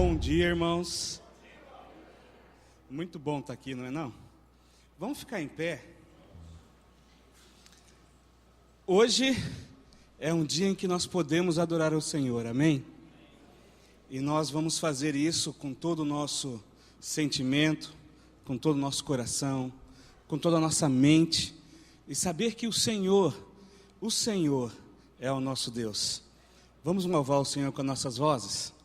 Bom dia, irmãos. Muito bom estar aqui, não é não? Vamos ficar em pé. Hoje é um dia em que nós podemos adorar o Senhor, amém? E nós vamos fazer isso com todo o nosso sentimento, com todo o nosso coração, com toda a nossa mente, e saber que o Senhor é o nosso Deus. Vamos louvar o Senhor com as nossas vozes?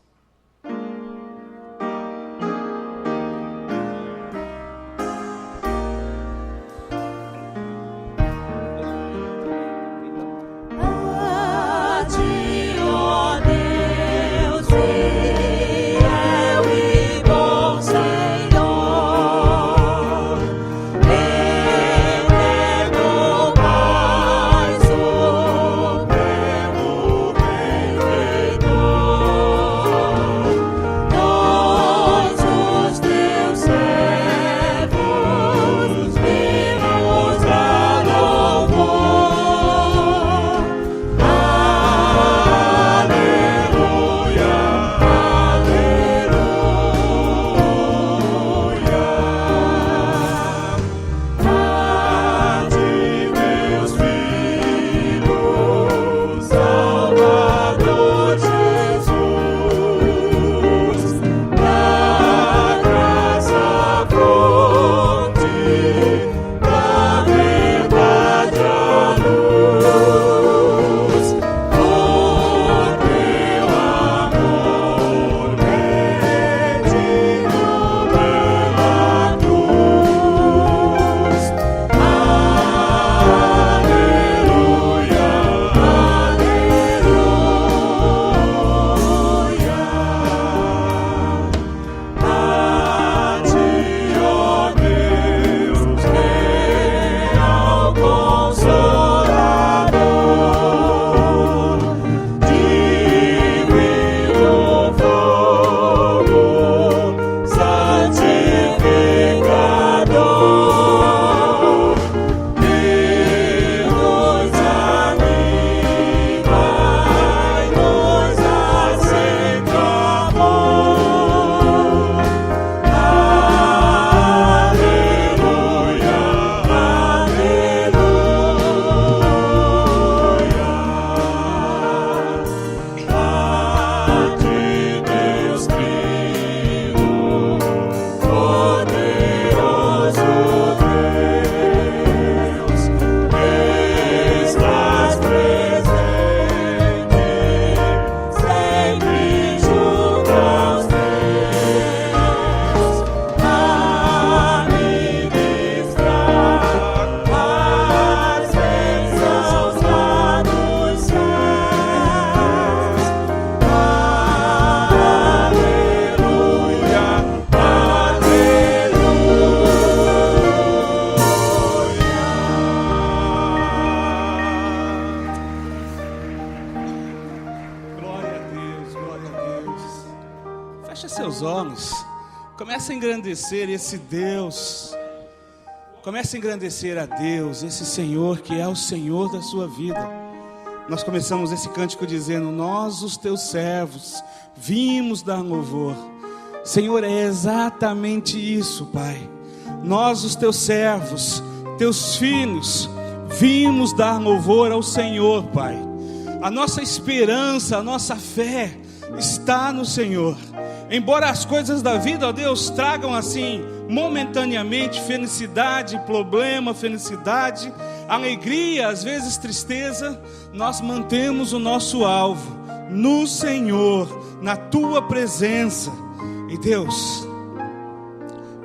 Comece a engrandecer esse Deus, comece a engrandecer a Deus, esse Senhor que é o Senhor da sua vida. Nós começamos esse cântico dizendo: nós os teus servos vimos dar louvor. Senhor, é exatamente isso, Pai. Nós os teus servos, teus filhos, vimos dar louvor ao Senhor, Pai. A nossa esperança, a nossa fé está no Senhor. Embora as coisas da vida, ó Deus, tragam assim, momentaneamente, felicidade, problema, felicidade, alegria, às vezes tristeza, nós mantemos o nosso alvo no Senhor, na Tua presença. E Deus,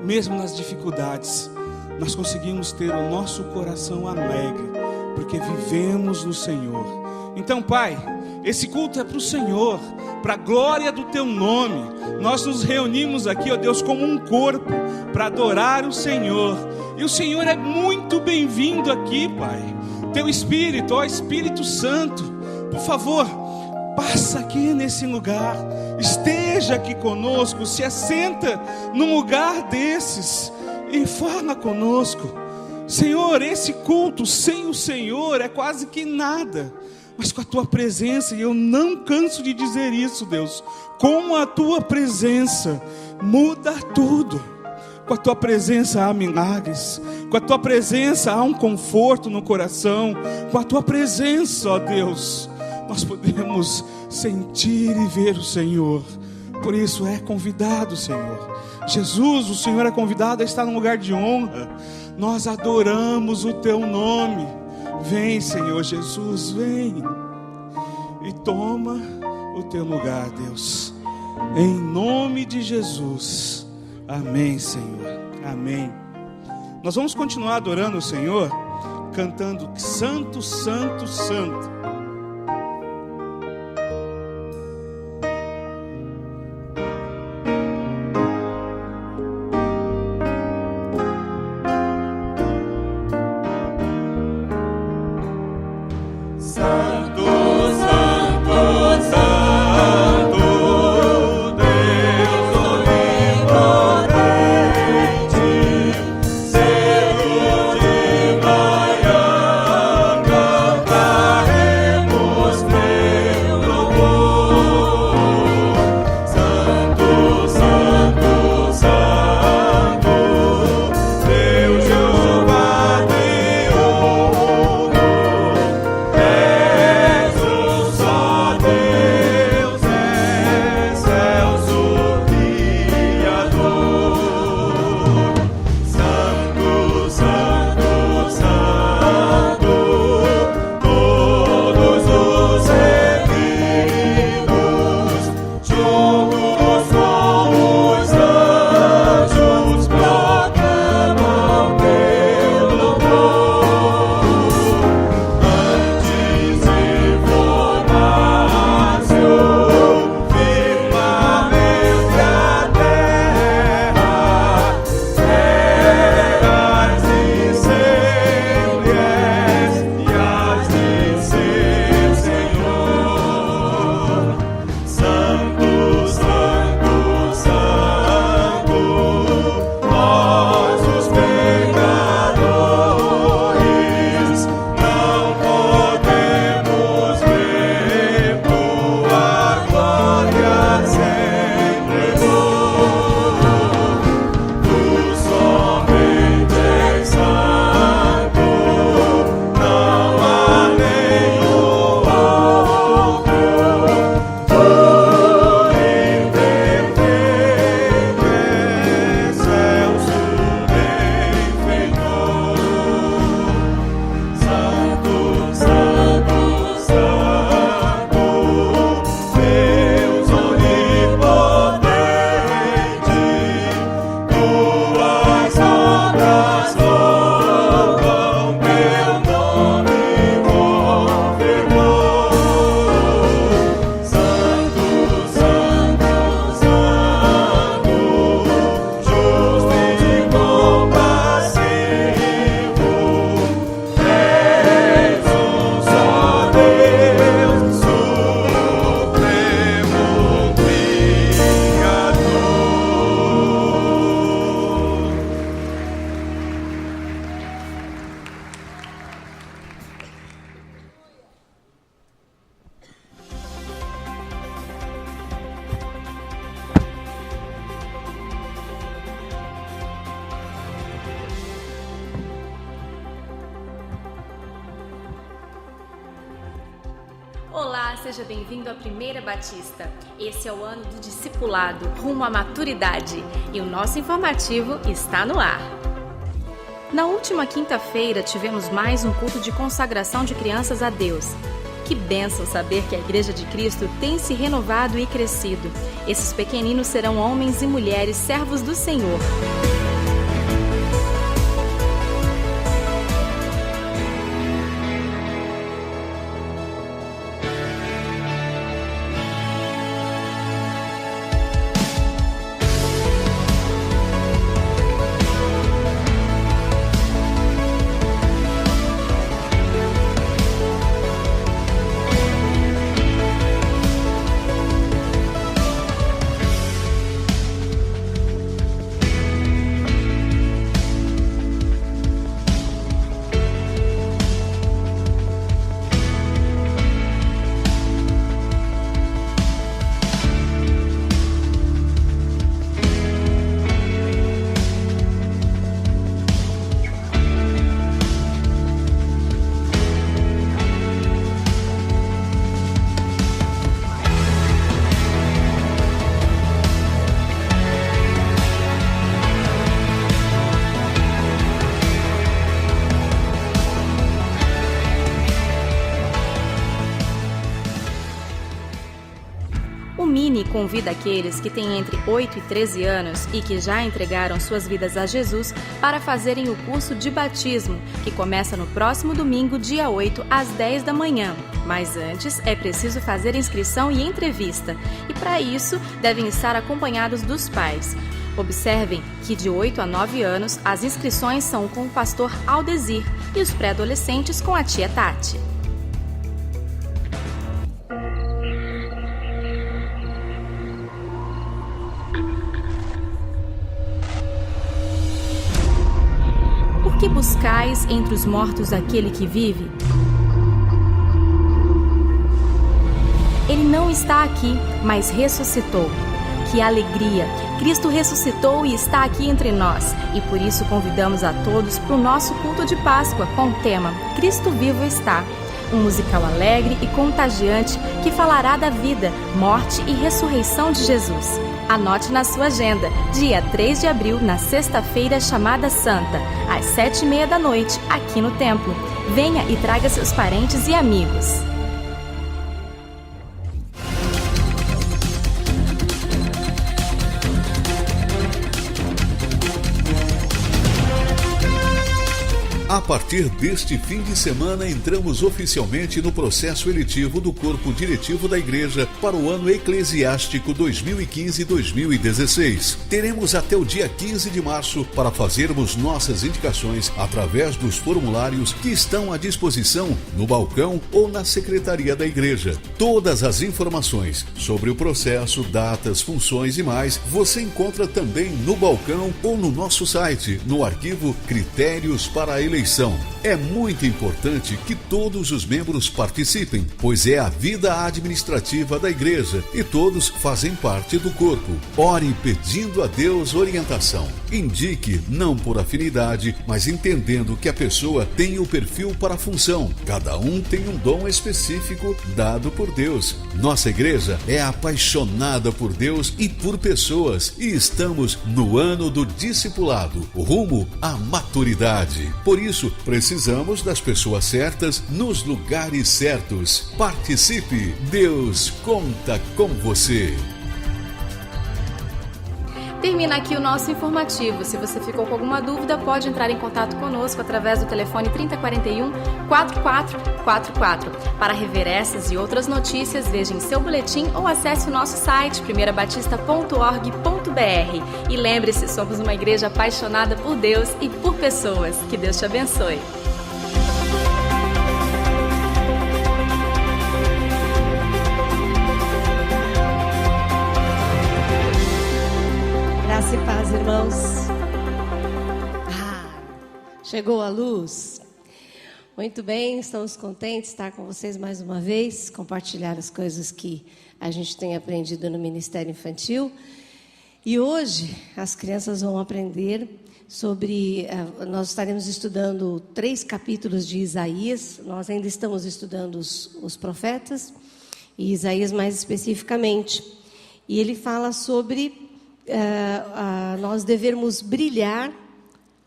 mesmo nas dificuldades, nós conseguimos ter o nosso coração alegre, porque vivemos no Senhor. Então, Pai, esse culto é para o Senhor, para a glória do Teu nome. Nós nos reunimos aqui, ó Deus, como um corpo, para adorar o Senhor. E o Senhor é muito bem-vindo aqui, Pai. Teu Espírito, ó Espírito Santo, por favor, passa aqui nesse lugar, esteja aqui conosco, se assenta num lugar desses e fala conosco. Senhor, esse culto sem o Senhor é quase que nada. mas com a tua presença, e eu não canso de dizer isso, Deus, com a tua presença muda tudo. Com a tua presença há milagres, com a tua presença há um conforto no coração, com a tua presença, ó Deus, nós podemos sentir e ver o Senhor. Por isso é convidado, Senhor. Jesus, o Senhor é convidado a estar num lugar de honra. Nós adoramos o teu nome. Vem, Senhor Jesus, vem e toma o teu lugar, Deus, em nome de Jesus. Amém, Senhor, amém. Nós vamos continuar adorando o Senhor, cantando Santo, Santo, Santo. Olá, seja bem-vindo à Primeira Batista. Esse é o ano do discipulado, rumo à maturidade, e o nosso informativo está no ar. Na última quinta-feira tivemos mais um culto de consagração de crianças a Deus. Que bênção saber que a Igreja de Cristo tem se renovado e crescido. Esses pequeninos serão homens e mulheres servos do Senhor. O Mini convida aqueles que têm entre 8 e 13 anos e que já entregaram suas vidas a Jesus para fazerem o curso de batismo, que começa no próximo domingo, dia 8, às 10 da manhã. Mas antes, é preciso fazer inscrição e entrevista. E para isso, devem estar acompanhados dos pais. Observem que de 8 a 9 anos, as inscrições são com o pastor Aldesir e os pré-adolescentes com a tia Tati. Por que buscais entre os mortos aquele que vive? Ele não está aqui, mas ressuscitou. Que alegria! Cristo ressuscitou e está aqui entre nós. E por isso convidamos a todos para o nosso culto de Páscoa com o tema Cristo Vivo Está. Um musical alegre e contagiante que falará da vida, morte e ressurreição de Jesus. Anote na sua agenda, dia 3 de abril, na sexta-feira chamada Santa, às 7h30 da noite, aqui no templo. Venha e traga seus parentes e amigos. A partir deste fim de semana, entramos oficialmente no processo eletivo do Corpo Diretivo da Igreja para o ano eclesiástico 2015-2016. Teremos até o dia 15 de março para fazermos nossas indicações através dos formulários que estão à disposição no balcão ou na secretaria da Igreja. Todas as informações sobre o processo, datas, funções e mais, você encontra também no balcão ou no nosso site, no arquivo Critérios para a Eleição. É muito importante que todos os membros participem, pois é a vida administrativa da igreja e todos fazem parte do corpo. Ore pedindo a Deus orientação. Indique não por afinidade, mas entendendo que a pessoa tem o perfil para a função. Cada um tem um dom específico dado por Deus. Nossa igreja é apaixonada por Deus e por pessoas e estamos no ano do discipulado, rumo à maturidade. Por isso, precisamos das pessoas certas nos lugares certos. Participe! Deus conta com você! Termina aqui o nosso informativo. Se você ficou com alguma dúvida, pode entrar em contato conosco através do telefone 3041-4444. Para rever essas e outras notícias, veja em seu boletim ou acesse o nosso site primeirabatista.org.br. E lembre-se, somos uma igreja apaixonada por Deus e por pessoas. Que Deus te abençoe. Graça e paz, irmãos. Chegou a luz. Muito bem, estamos contentes de estar com vocês mais uma vez, compartilhar as coisas que a gente tem aprendido no Ministério Infantil. E hoje as crianças vão aprender sobre... nós estaremos estudando 3 capítulos de Isaías. Nós ainda estamos estudando os profetas, e Isaías mais especificamente. E ele fala sobre... nós devemos brilhar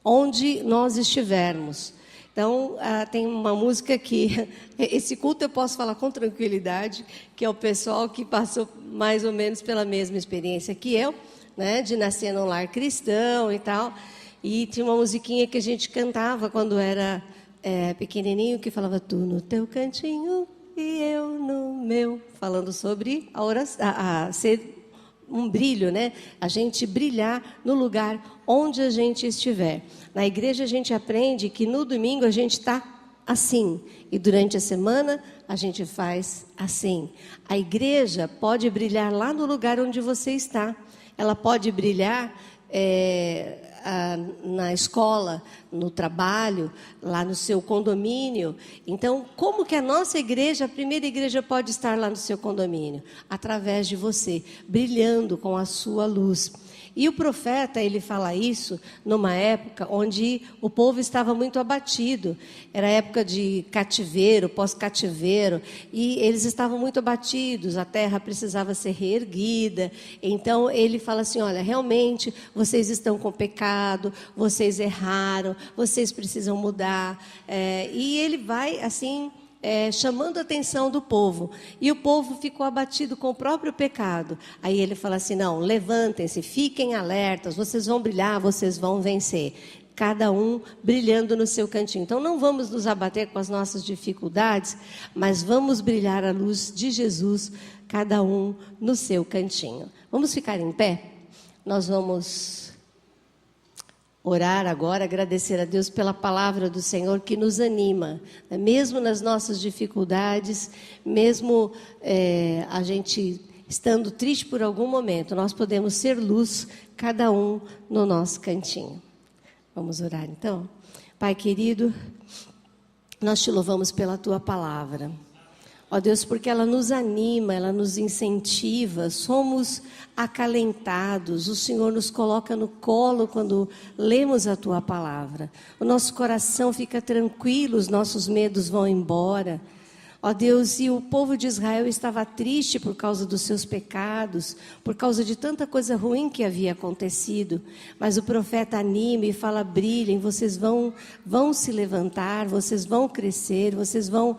onde nós estivermos. Então, tem uma música que... Esse culto eu posso falar com tranquilidade, que é o pessoal que passou mais ou menos pela mesma experiência que eu, né, de nascer num lar cristão e tal. E tinha uma musiquinha que a gente cantava quando era pequenininho, que falava: tu no teu cantinho e eu no meu. Falando sobre a oração, ser um brilho, né? A gente brilhar no lugar onde a gente estiver. Na igreja a gente aprende que no domingo a gente está assim, e durante a semana a gente faz assim. A igreja pode brilhar lá no lugar onde você está. Ela pode brilhar na escola, no trabalho, lá no seu condomínio. Então, como que a nossa igreja, a primeira igreja, pode estar lá no seu condomínio? Através de você, brilhando com a sua luz. E o profeta, ele fala isso numa época onde o povo estava muito abatido. Era época de cativeiro, pós-cativeiro, e eles estavam muito abatidos, a terra precisava ser reerguida. Então, ele fala assim: olha, realmente, vocês estão com pecado, vocês erraram, vocês precisam mudar. E ele vai, assim, chamando a atenção do povo. E o povo ficou abatido com o próprio pecado. Aí ele fala assim, não, levantem-se, fiquem alertas, vocês vão brilhar, vocês vão vencer. Cada um brilhando no seu cantinho. Então não vamos nos abater com as nossas dificuldades, mas vamos brilhar a luz de Jesus, cada um no seu cantinho. Vamos ficar em pé? Nós vamos orar agora, agradecer a Deus pela palavra do Senhor que nos anima, né? Mesmo nas nossas dificuldades, mesmo a gente estando triste por algum momento, nós podemos ser luz, cada um no nosso cantinho. Vamos orar então? Pai querido, nós te louvamos pela tua palavra. Ó Deus, porque ela nos anima, ela nos incentiva, somos acalentados, o Senhor nos coloca no colo quando lemos a tua palavra. O nosso coração fica tranquilo, os nossos medos vão embora. Ó Deus, e o povo de Israel estava triste por causa dos seus pecados, por causa de tanta coisa ruim que havia acontecido. Mas o profeta anima e fala, brilhem, vocês vão se levantar, vocês vão crescer, vocês vão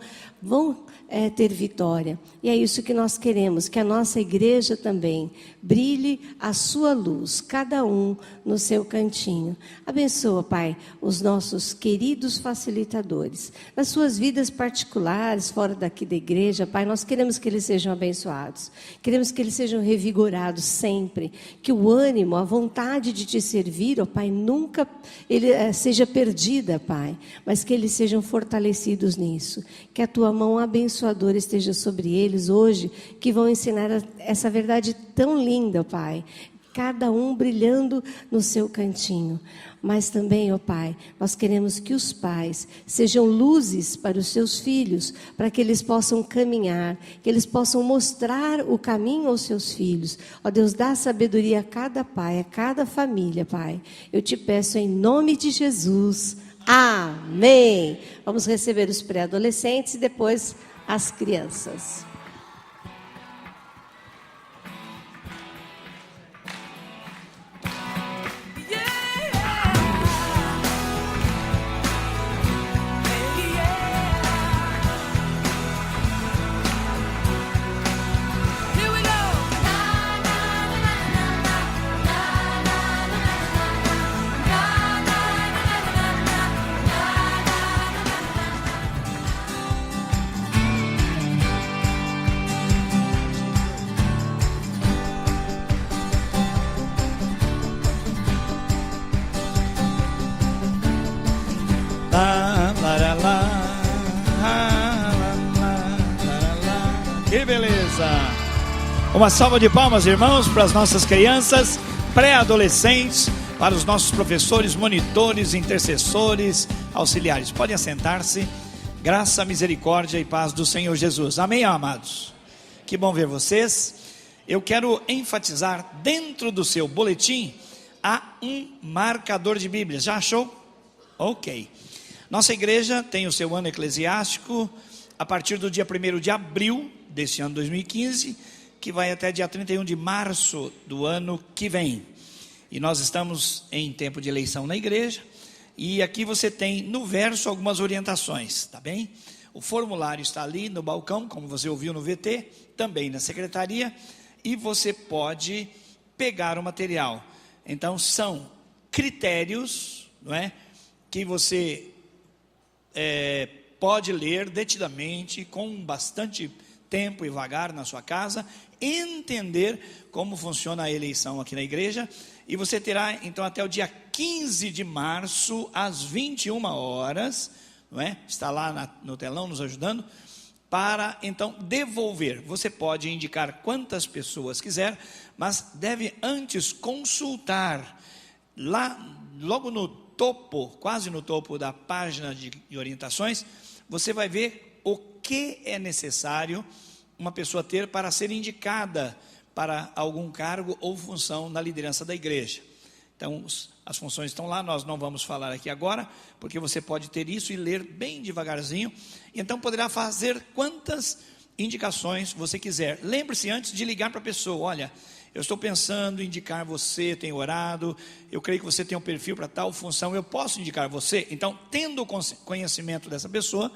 ter vitória. E é isso que nós queremos, que a nossa igreja também brilhe a sua luz, cada um no seu cantinho. Abençoa, Pai, os nossos queridos facilitadores, nas suas vidas particulares, fora daqui da igreja, Pai, nós queremos que eles sejam abençoados, queremos que eles sejam revigorados sempre, que o ânimo, a vontade de te servir, ó Pai, nunca seja perdida, Pai, mas que eles sejam fortalecidos nisso, que a tua mão abençoadora esteja sobre eles hoje, que vão ensinar essa verdade tão linda, Pai, cada um brilhando no seu cantinho. Mas também, ó Pai, nós queremos que os pais sejam luzes para os seus filhos, para que eles possam caminhar, que eles possam mostrar o caminho aos seus filhos. Ó Deus, dá sabedoria a cada pai, a cada família, Pai. Eu te peço em nome de Jesus. Amém. Vamos receber os pré-adolescentes e depois as crianças. Que beleza! Uma salva de palmas, irmãos, para as nossas crianças, pré-adolescentes, para os nossos professores, monitores, intercessores, auxiliares. Podem assentar-se. Graça, misericórdia e paz do Senhor Jesus. Amém, amados? Que bom ver vocês. Eu quero enfatizar, dentro do seu boletim, há um marcador de Bíblia. Já achou? Ok. Nossa igreja tem o seu ano eclesiástico a partir do dia 1º de abril desse ano 2015, que vai até dia 31 de março do ano que vem. E nós estamos em tempo de eleição na igreja, e aqui você tem no verso algumas orientações, tá bem? O formulário está ali no balcão, como você ouviu no VT, também na secretaria, e você pode pegar o material. Então são critérios, não é? Que você pode ler detidamente, com bastante tempo e vagar na sua casa, entender como funciona a eleição aqui na igreja, e você terá então até o dia 15 de março, às 21 horas, não é? Está lá no telão nos ajudando, para então devolver. Você pode indicar quantas pessoas quiser, mas deve antes consultar, lá logo no topo, quase no topo da página de orientações, você vai ver o que é necessário uma pessoa ter para ser indicada para algum cargo ou função na liderança da igreja. Então, as funções estão lá, nós não vamos falar aqui agora, porque você pode ter isso e ler bem devagarzinho, então poderá fazer quantas indicações você quiser. Lembre-se antes de ligar para a pessoa, olha, eu estou pensando em indicar você, tenho orado, eu creio que você tem um perfil para tal função, eu posso indicar você? Então, tendo conhecimento dessa pessoa,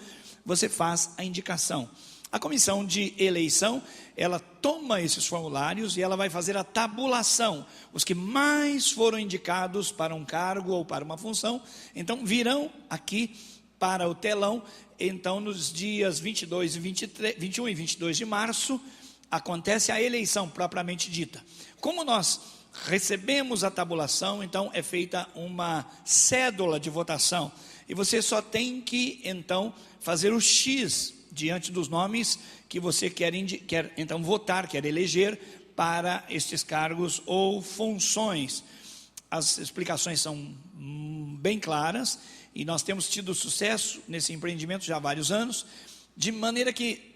você faz a indicação. A comissão de eleição, ela toma esses formulários e ela vai fazer a tabulação. Os que mais foram indicados para um cargo ou para uma função, então virão aqui para o telão. Então, nos dias 22 e 21 e 22 de março, acontece a eleição propriamente dita. Como nós recebemos a tabulação, então é feita uma cédula de votação. E você só tem que, então, fazer o X diante dos nomes que você quer então votar, quer eleger para estes cargos ou funções. As explicações são bem claras e nós temos tido sucesso nesse empreendimento já há vários anos, de maneira que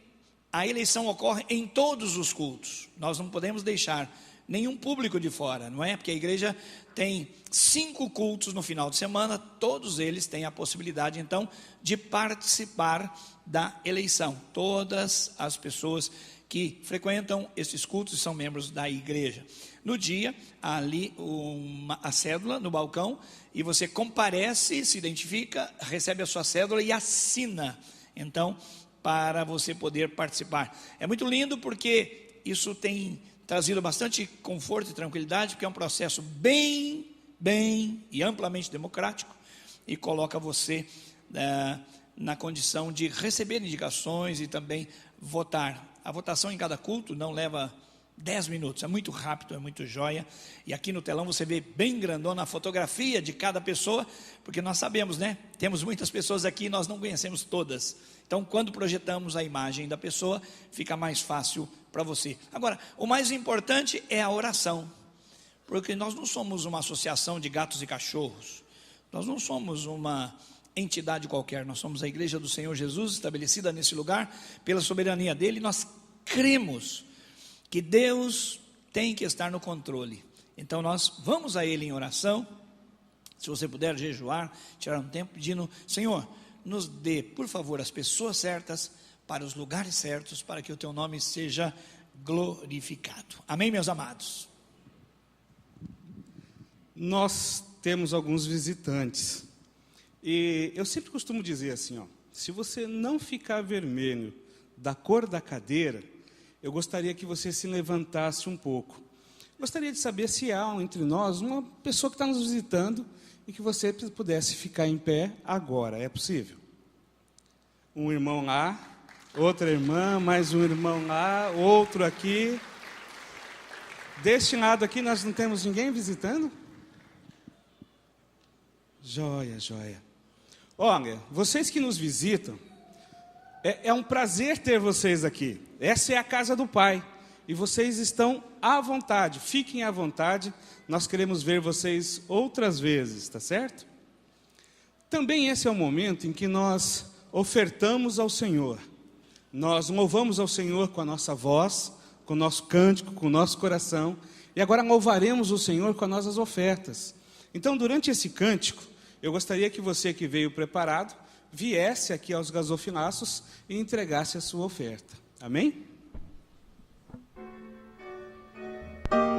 a eleição ocorre em todos os cultos. Nós não podemos deixar nenhum público de fora, não é? Porque a igreja tem 5 cultos no final de semana, todos eles têm a possibilidade, então, de participar da eleição. Todas as pessoas que frequentam esses cultos são membros da igreja. No dia, há ali a cédula no balcão, e você comparece, se identifica, recebe a sua cédula e assina, então, para você poder participar. É muito lindo porque isso tem trazido bastante conforto e tranquilidade, porque é um processo bem e amplamente democrático, e coloca você na condição de receber indicações e também votar. A votação em cada culto não leva 10 minutos, é muito rápido, é muito joia, e aqui no telão você vê bem grandona a fotografia de cada pessoa, porque nós sabemos, né? Temos muitas pessoas aqui e nós não conhecemos todas. Então, quando projetamos a imagem da pessoa, fica mais fácil para você. Agora, o mais importante é a oração, porque nós não somos uma associação de gatos e cachorros, nós não somos uma entidade qualquer, nós somos a Igreja do Senhor Jesus, estabelecida nesse lugar, pela soberania dele. Nós cremos que Deus tem que estar no controle, então nós vamos a Ele em oração. Se você puder jejuar, tirar um tempo pedindo: Senhor, nos dê, por favor, as pessoas certas, para os lugares certos, para que o teu nome seja glorificado. Amém, meus amados? Nós temos alguns visitantes, e eu sempre costumo dizer assim, se você não ficar vermelho da cor da cadeira, eu gostaria que você se levantasse um pouco. Gostaria de saber se há entre nós uma pessoa que está nos visitando e que você pudesse ficar em pé agora. É possível? Um irmão lá, outra irmã, mais um irmão lá, outro aqui. Deste lado aqui nós não temos ninguém visitando? Joia. Olha, vocês que nos visitam, é um prazer ter vocês aqui. Essa é a casa do Pai. E vocês estão à vontade, fiquem à vontade. Nós queremos ver vocês outras vezes, tá certo? Também esse é o momento em que nós ofertamos ao Senhor. Nós louvamos ao Senhor com a nossa voz, com o nosso cântico, com o nosso coração. E agora louvaremos o Senhor com as nossas ofertas. Então, durante esse cântico, eu gostaria que você que veio preparado, viesse aqui aos gasofilaços e entregasse a sua oferta. Amém? Nunca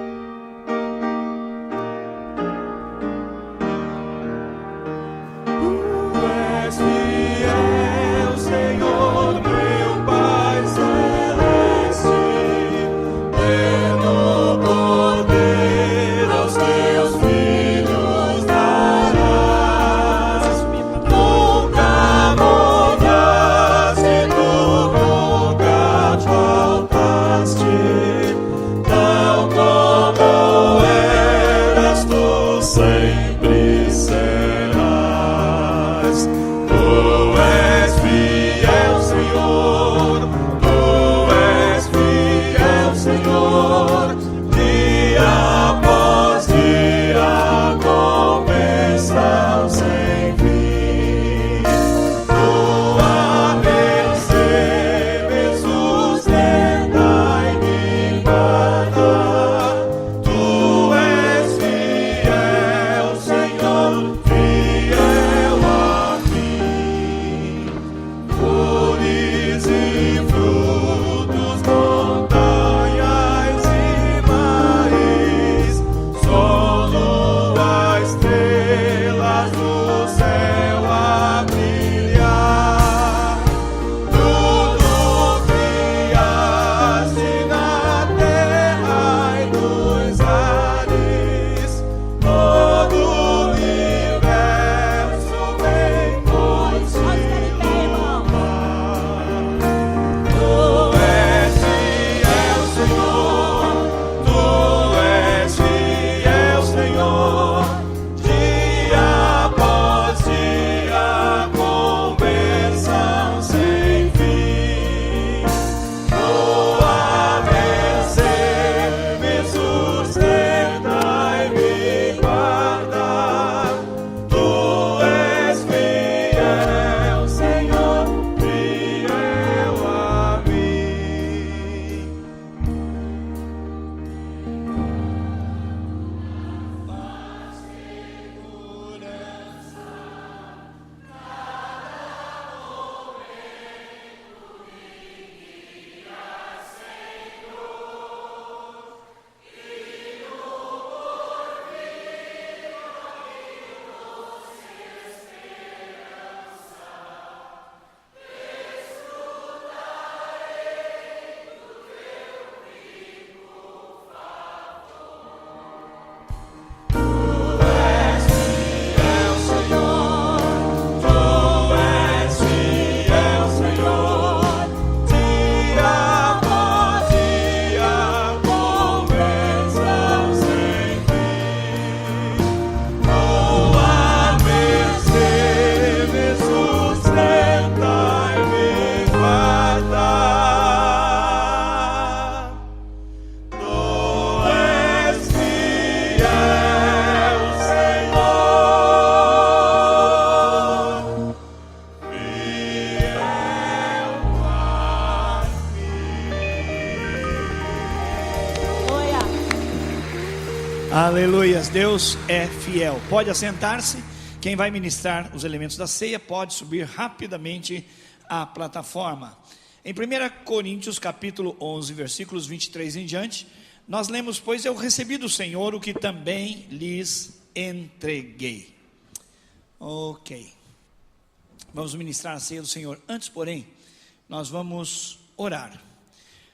Aleluias, Deus é fiel. Pode assentar-se. Quem vai ministrar os elementos da ceia pode subir rapidamente à plataforma. Em 1 Coríntios capítulo 11, versículos 23 em diante, nós lemos: pois eu recebi do Senhor o que também lhes entreguei. Ok, vamos ministrar a ceia do Senhor. Antes, porém, nós vamos orar.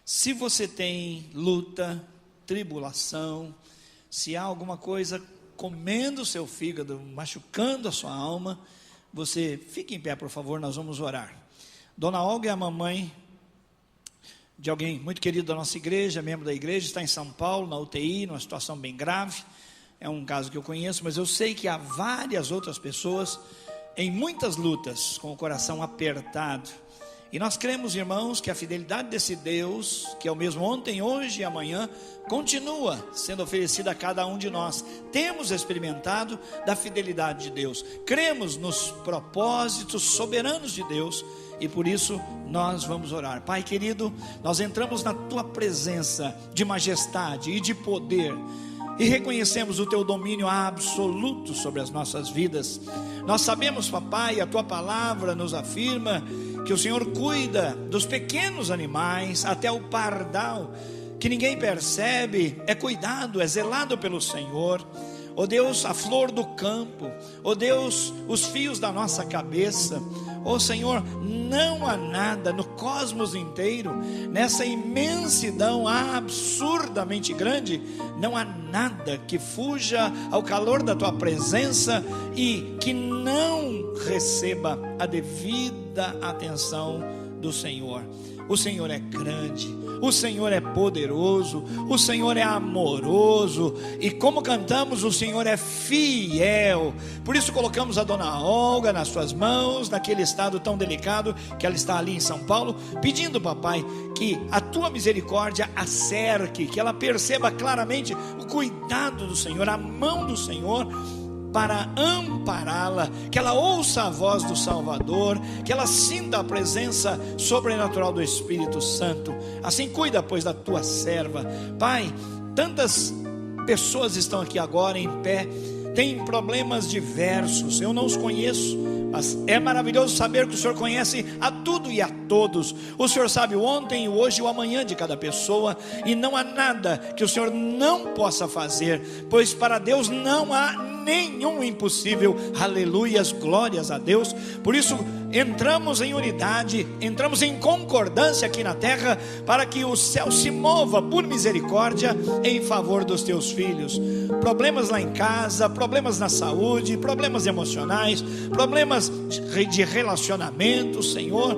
Se você tem luta, tribulação, se há alguma coisa comendo o seu fígado, machucando a sua alma, você fique em pé, por favor, nós vamos orar. Dona Olga é a mamãe de alguém muito querido da nossa igreja, membro da igreja, está em São Paulo, na UTI, numa situação bem grave. É um caso que eu conheço, mas eu sei que há várias outras pessoas em muitas lutas, com o coração apertado. E nós cremos, irmãos, que a fidelidade desse Deus, que é o mesmo ontem, hoje e amanhã, continua sendo oferecida a cada um de nós. Temos experimentado da fidelidade de Deus, cremos nos propósitos soberanos de Deus, e por isso nós vamos orar. Pai querido, nós entramos na Tua presença de majestade e de poder, e reconhecemos o Teu domínio absoluto sobre as nossas vidas. Nós sabemos, papai, a Tua palavra nos afirma que o Senhor cuida dos pequenos animais, até o pardal, que ninguém percebe, é cuidado, é zelado pelo Senhor. Ó Deus, a flor do campo, ó Deus, os fios da nossa cabeça. Ó Senhor, não há nada no cosmos inteiro, nessa imensidão absurdamente grande, não há nada que fuja ao calor da Tua presença e que não receba a devida atenção do Senhor. O Senhor é grande, o Senhor é poderoso, o Senhor é amoroso, e como cantamos, o Senhor é fiel. Por isso colocamos a Dona Olga nas Suas mãos, naquele estado tão delicado que ela está ali em São Paulo, pedindo, papai, que a Tua misericórdia a cerque, que ela perceba claramente o cuidado do Senhor, a mão do Senhor para ampará-la, que ela ouça a voz do Salvador, que ela sinta a presença sobrenatural do Espírito Santo. Assim cuida, pois, da Tua serva. Pai, tantas pessoas estão aqui agora em pé, têm problemas diversos, eu não os conheço, mas é maravilhoso saber que o Senhor conhece a tudo e a todos. O Senhor sabe o ontem, o hoje e o amanhã de cada pessoa, e não há nada que o Senhor não possa fazer, pois para Deus não há nenhum impossível. Aleluias, glórias a Deus. Por isso entramos em unidade, entramos em concordância aqui na terra, para que o céu se mova por misericórdia em favor dos Teus filhos. Problemas lá em casa, problemas na saúde, problemas emocionais, problemas de relacionamento, Senhor,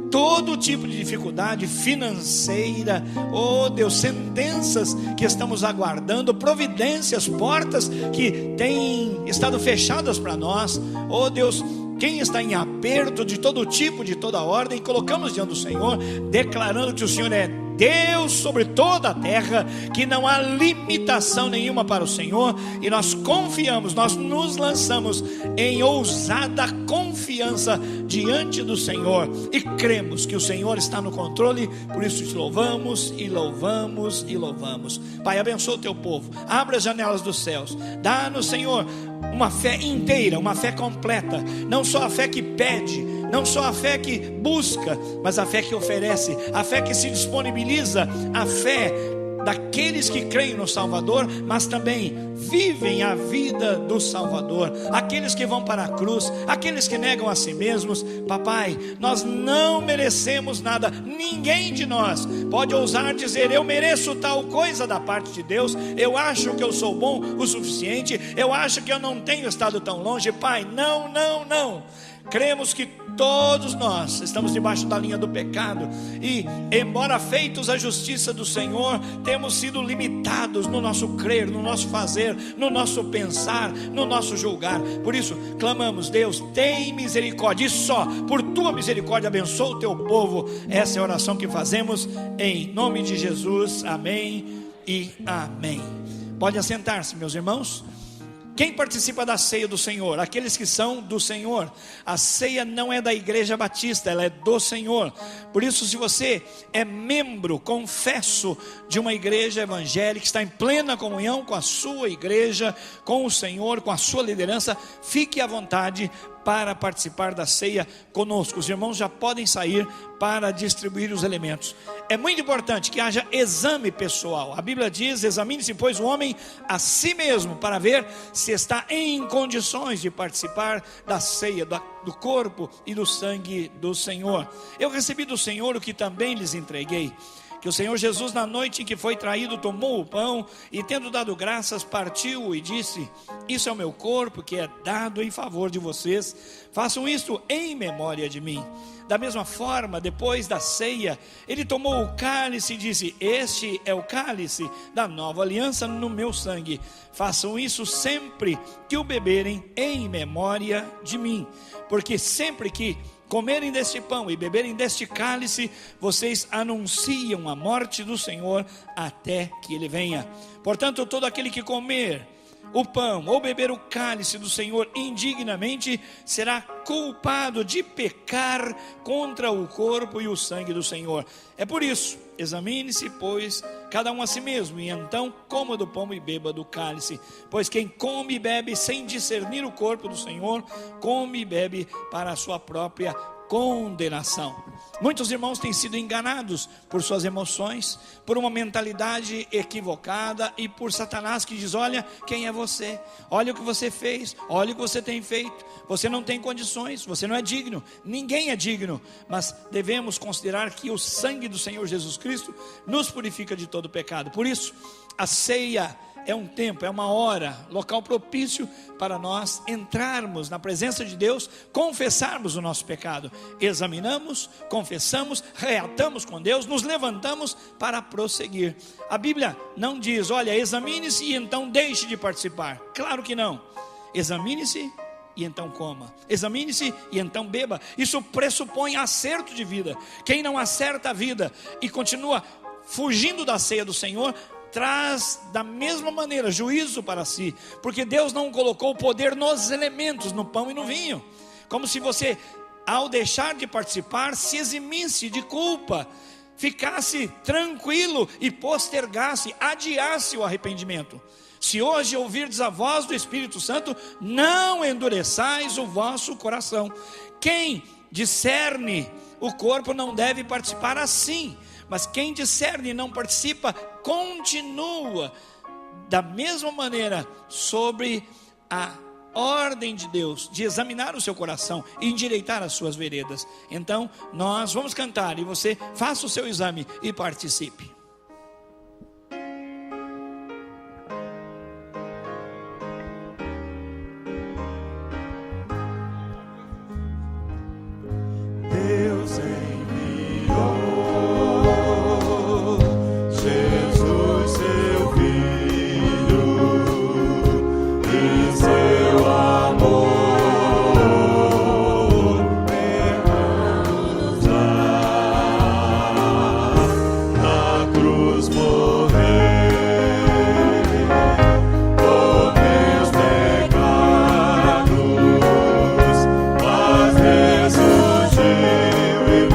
todo tipo de dificuldade financeira, oh Deus, sentenças que estamos aguardando, providências, portas que têm estado fechadas para nós, oh Deus, quem está em aperto de todo tipo, de toda ordem, colocamos diante do Senhor, declarando que o Senhor é Deus sobre toda a terra, que não há limitação nenhuma para o Senhor, e nós confiamos, nós nos lançamos em ousada confiança diante do Senhor, e cremos que o Senhor está no controle. Por isso te louvamos e louvamos e louvamos. Pai, abençoa o Teu povo, abre as janelas dos céus, dá-nos, Senhor, uma fé inteira, uma fé completa, não só a fé que pede, não só a fé que busca, mas a fé que oferece, a fé que se disponibiliza, a fé daqueles que creem no Salvador, mas também vivem a vida do Salvador, aqueles que vão para a cruz, aqueles que negam a si mesmos. Papai, nós não merecemos nada, ninguém de nós pode ousar dizer: eu mereço tal coisa da parte de Deus, eu acho que eu sou bom o suficiente, eu acho que eu não tenho estado tão longe. Pai, não, não, não. Cremos que todos nós estamos debaixo da linha do pecado, e embora feitos a justiça do Senhor, temos sido limitados no nosso crer, no nosso fazer, no nosso pensar, no nosso julgar. Por isso clamamos: Deus, tem misericórdia, e só por Tua misericórdia abençoa o Teu povo. Essa é a oração que fazemos em nome de Jesus, amém e amém. Pode assentar-se, meus irmãos. Quem participa da ceia do Senhor? Aqueles que são do Senhor. A ceia não é da Igreja Batista, ela é do Senhor. Por isso, se você é membro, confesso, de uma igreja evangélica, está em plena comunhão com a sua igreja, com o Senhor, com a sua liderança, fique à vontade para participar da ceia conosco. Os irmãos já podem sair para distribuir os elementos. É muito importante que haja exame pessoal. A Bíblia diz: examine-se, pois, o homem a si mesmo, para ver se está em condições de participar da ceia, do corpo e do sangue do Senhor. Eu recebi do Senhor o que também lhes entreguei, que o Senhor Jesus, na noite em que foi traído, tomou o pão e, tendo dado graças, partiu e disse: isso é o meu corpo, que é dado em favor de vocês, façam isto em memória de mim. Da mesma forma, depois da ceia, ele tomou o cálice e disse: este é o cálice da nova aliança no meu sangue, façam isso sempre que o beberem em memória de mim, porque sempre que comerem deste pão e beberem deste cálice, vocês anunciam a morte do Senhor até que ele venha. Portanto, todo aquele que comer o pão ou beber o cálice do Senhor indignamente será culpado de pecar contra o corpo e o sangue do Senhor. É por isso, examine-se, pois, cada um a si mesmo, e então coma do pão e beba do cálice. Pois quem come e bebe sem discernir o corpo do Senhor, come e bebe para a sua própria condenação. Muitos irmãos têm sido enganados por suas emoções, por uma mentalidade equivocada e por Satanás, que diz: olha quem é você, olha o que você fez, olha o que você tem feito, você não tem condições, você não é digno, ninguém é digno. Mas devemos considerar que o sangue do Senhor Jesus Cristo nos purifica de todo pecado. Por isso, a ceia é um tempo, é uma hora, local propício para nós entrarmos na presença de Deus, confessarmos o nosso pecado. Examinamos, confessamos, reatamos com Deus, nos levantamos para prosseguir. A Bíblia não diz: olha, examine-se e então deixe de participar. Claro que não. Examine-se e então coma, examine-se e então beba. Isso pressupõe acerto de vida. Quem não acerta a vida e continua fugindo da ceia do Senhor, traz da mesma maneira juízo para si, porque Deus não colocou o poder nos elementos, no pão e no vinho, como se você, ao deixar de participar, se eximisse de culpa, ficasse tranquilo e postergasse, adiasse o arrependimento. Se hoje ouvirdes a voz do Espírito Santo, não endureçais o vosso coração. Quem discerne o corpo não deve participar assim, mas quem discerne e não participa, continua da mesma maneira sobre a ordem de Deus de examinar o seu coração e endireitar as suas veredas. Então nós vamos cantar e você faça o seu exame e participe. Deus enviou Jesus, seu Filho, e seu amor derramou-nos na cruz morrer por meus pecados, mas ressurgiu e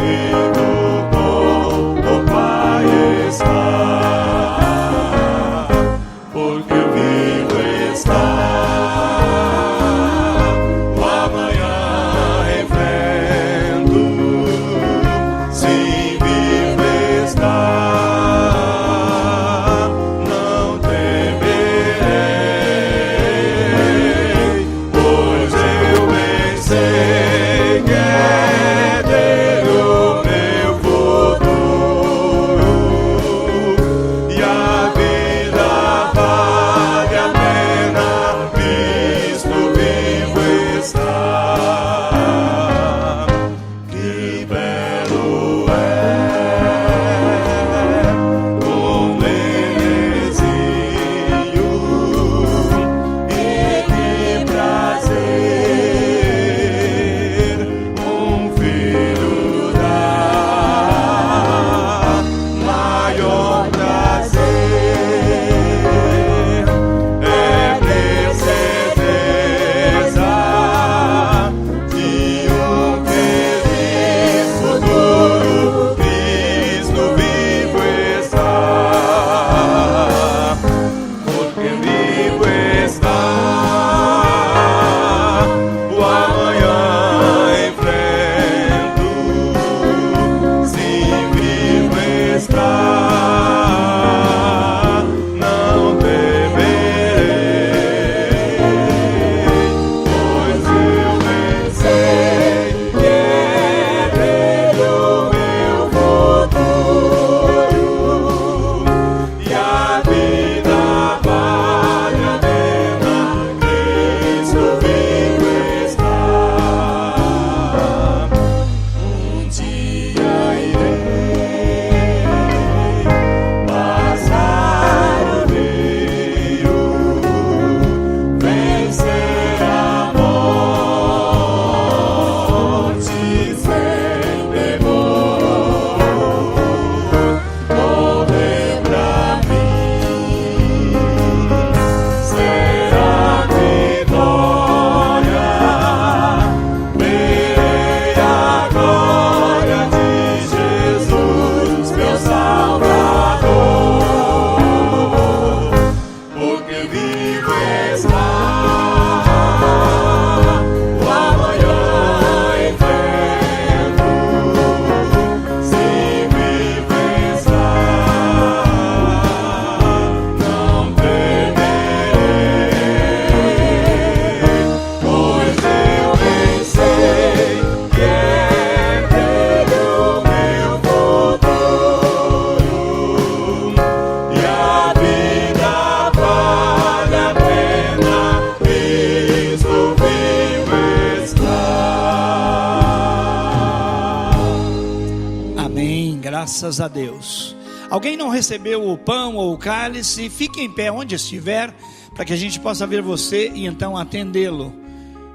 graças a Deus. Alguém não recebeu o pão ou o cálice? Fique em pé onde estiver, para que a gente possa ver você e então atendê-lo.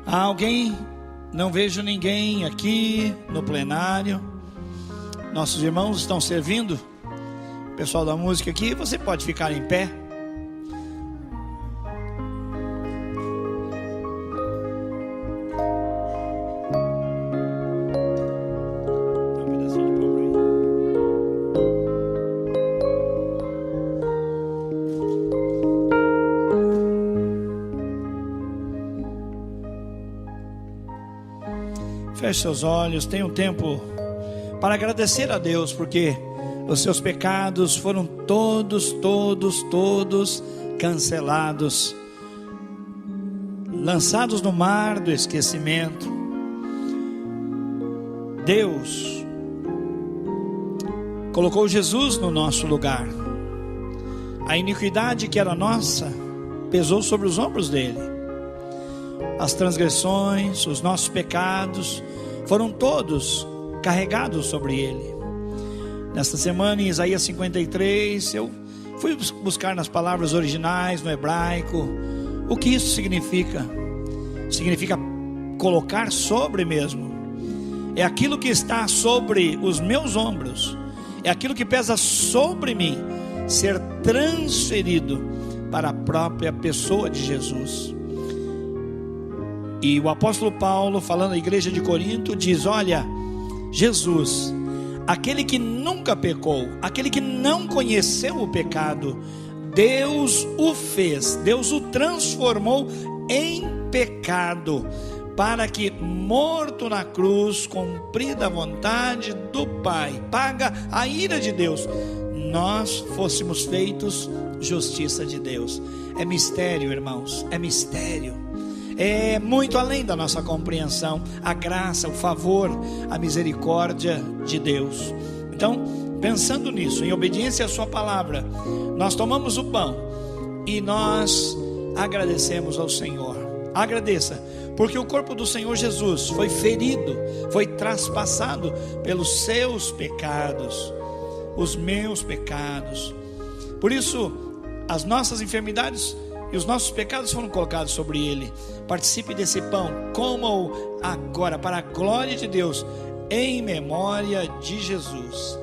Há alguém? Não vejo ninguém aqui no plenário. Nossos irmãos estão servindo. O pessoal da música aqui, você pode ficar em pé. Feche seus olhos, tenha um tempo para agradecer a Deus, porque os seus pecados foram todos cancelados, lançados no mar do esquecimento. Deus colocou Jesus no nosso lugar. A iniquidade que era nossa pesou sobre os ombros dele. As transgressões, os nossos pecados foram todos carregados sobre ele. Nesta semana, em Isaías 53, eu fui buscar nas palavras originais, no hebraico, o que isso significa. Significa colocar sobre mesmo. É aquilo que está sobre os meus ombros, é aquilo que pesa sobre mim, ser transferido para a própria pessoa de Jesus. E o apóstolo Paulo, falando à igreja de Corinto, diz: olha, Jesus, aquele que nunca pecou, aquele que não conheceu o pecado, Deus o fez, Deus o transformou em pecado, para que, morto na cruz, cumprida a vontade do Pai, paga a ira de Deus, nós fôssemos feitos justiça de Deus. É mistério, irmãos, é mistério. É muito além da nossa compreensão, a graça, o favor, a misericórdia de Deus. Então, pensando nisso, em obediência à sua palavra, nós tomamos o pão e nós agradecemos ao Senhor. Agradeça, porque o corpo do Senhor Jesus foi ferido, foi traspassado pelos seus pecados, os meus pecados. Por isso, as nossas enfermidades e os nossos pecados foram colocados sobre ele. Participe desse pão, coma-o agora, para a glória de Deus, em memória de Jesus.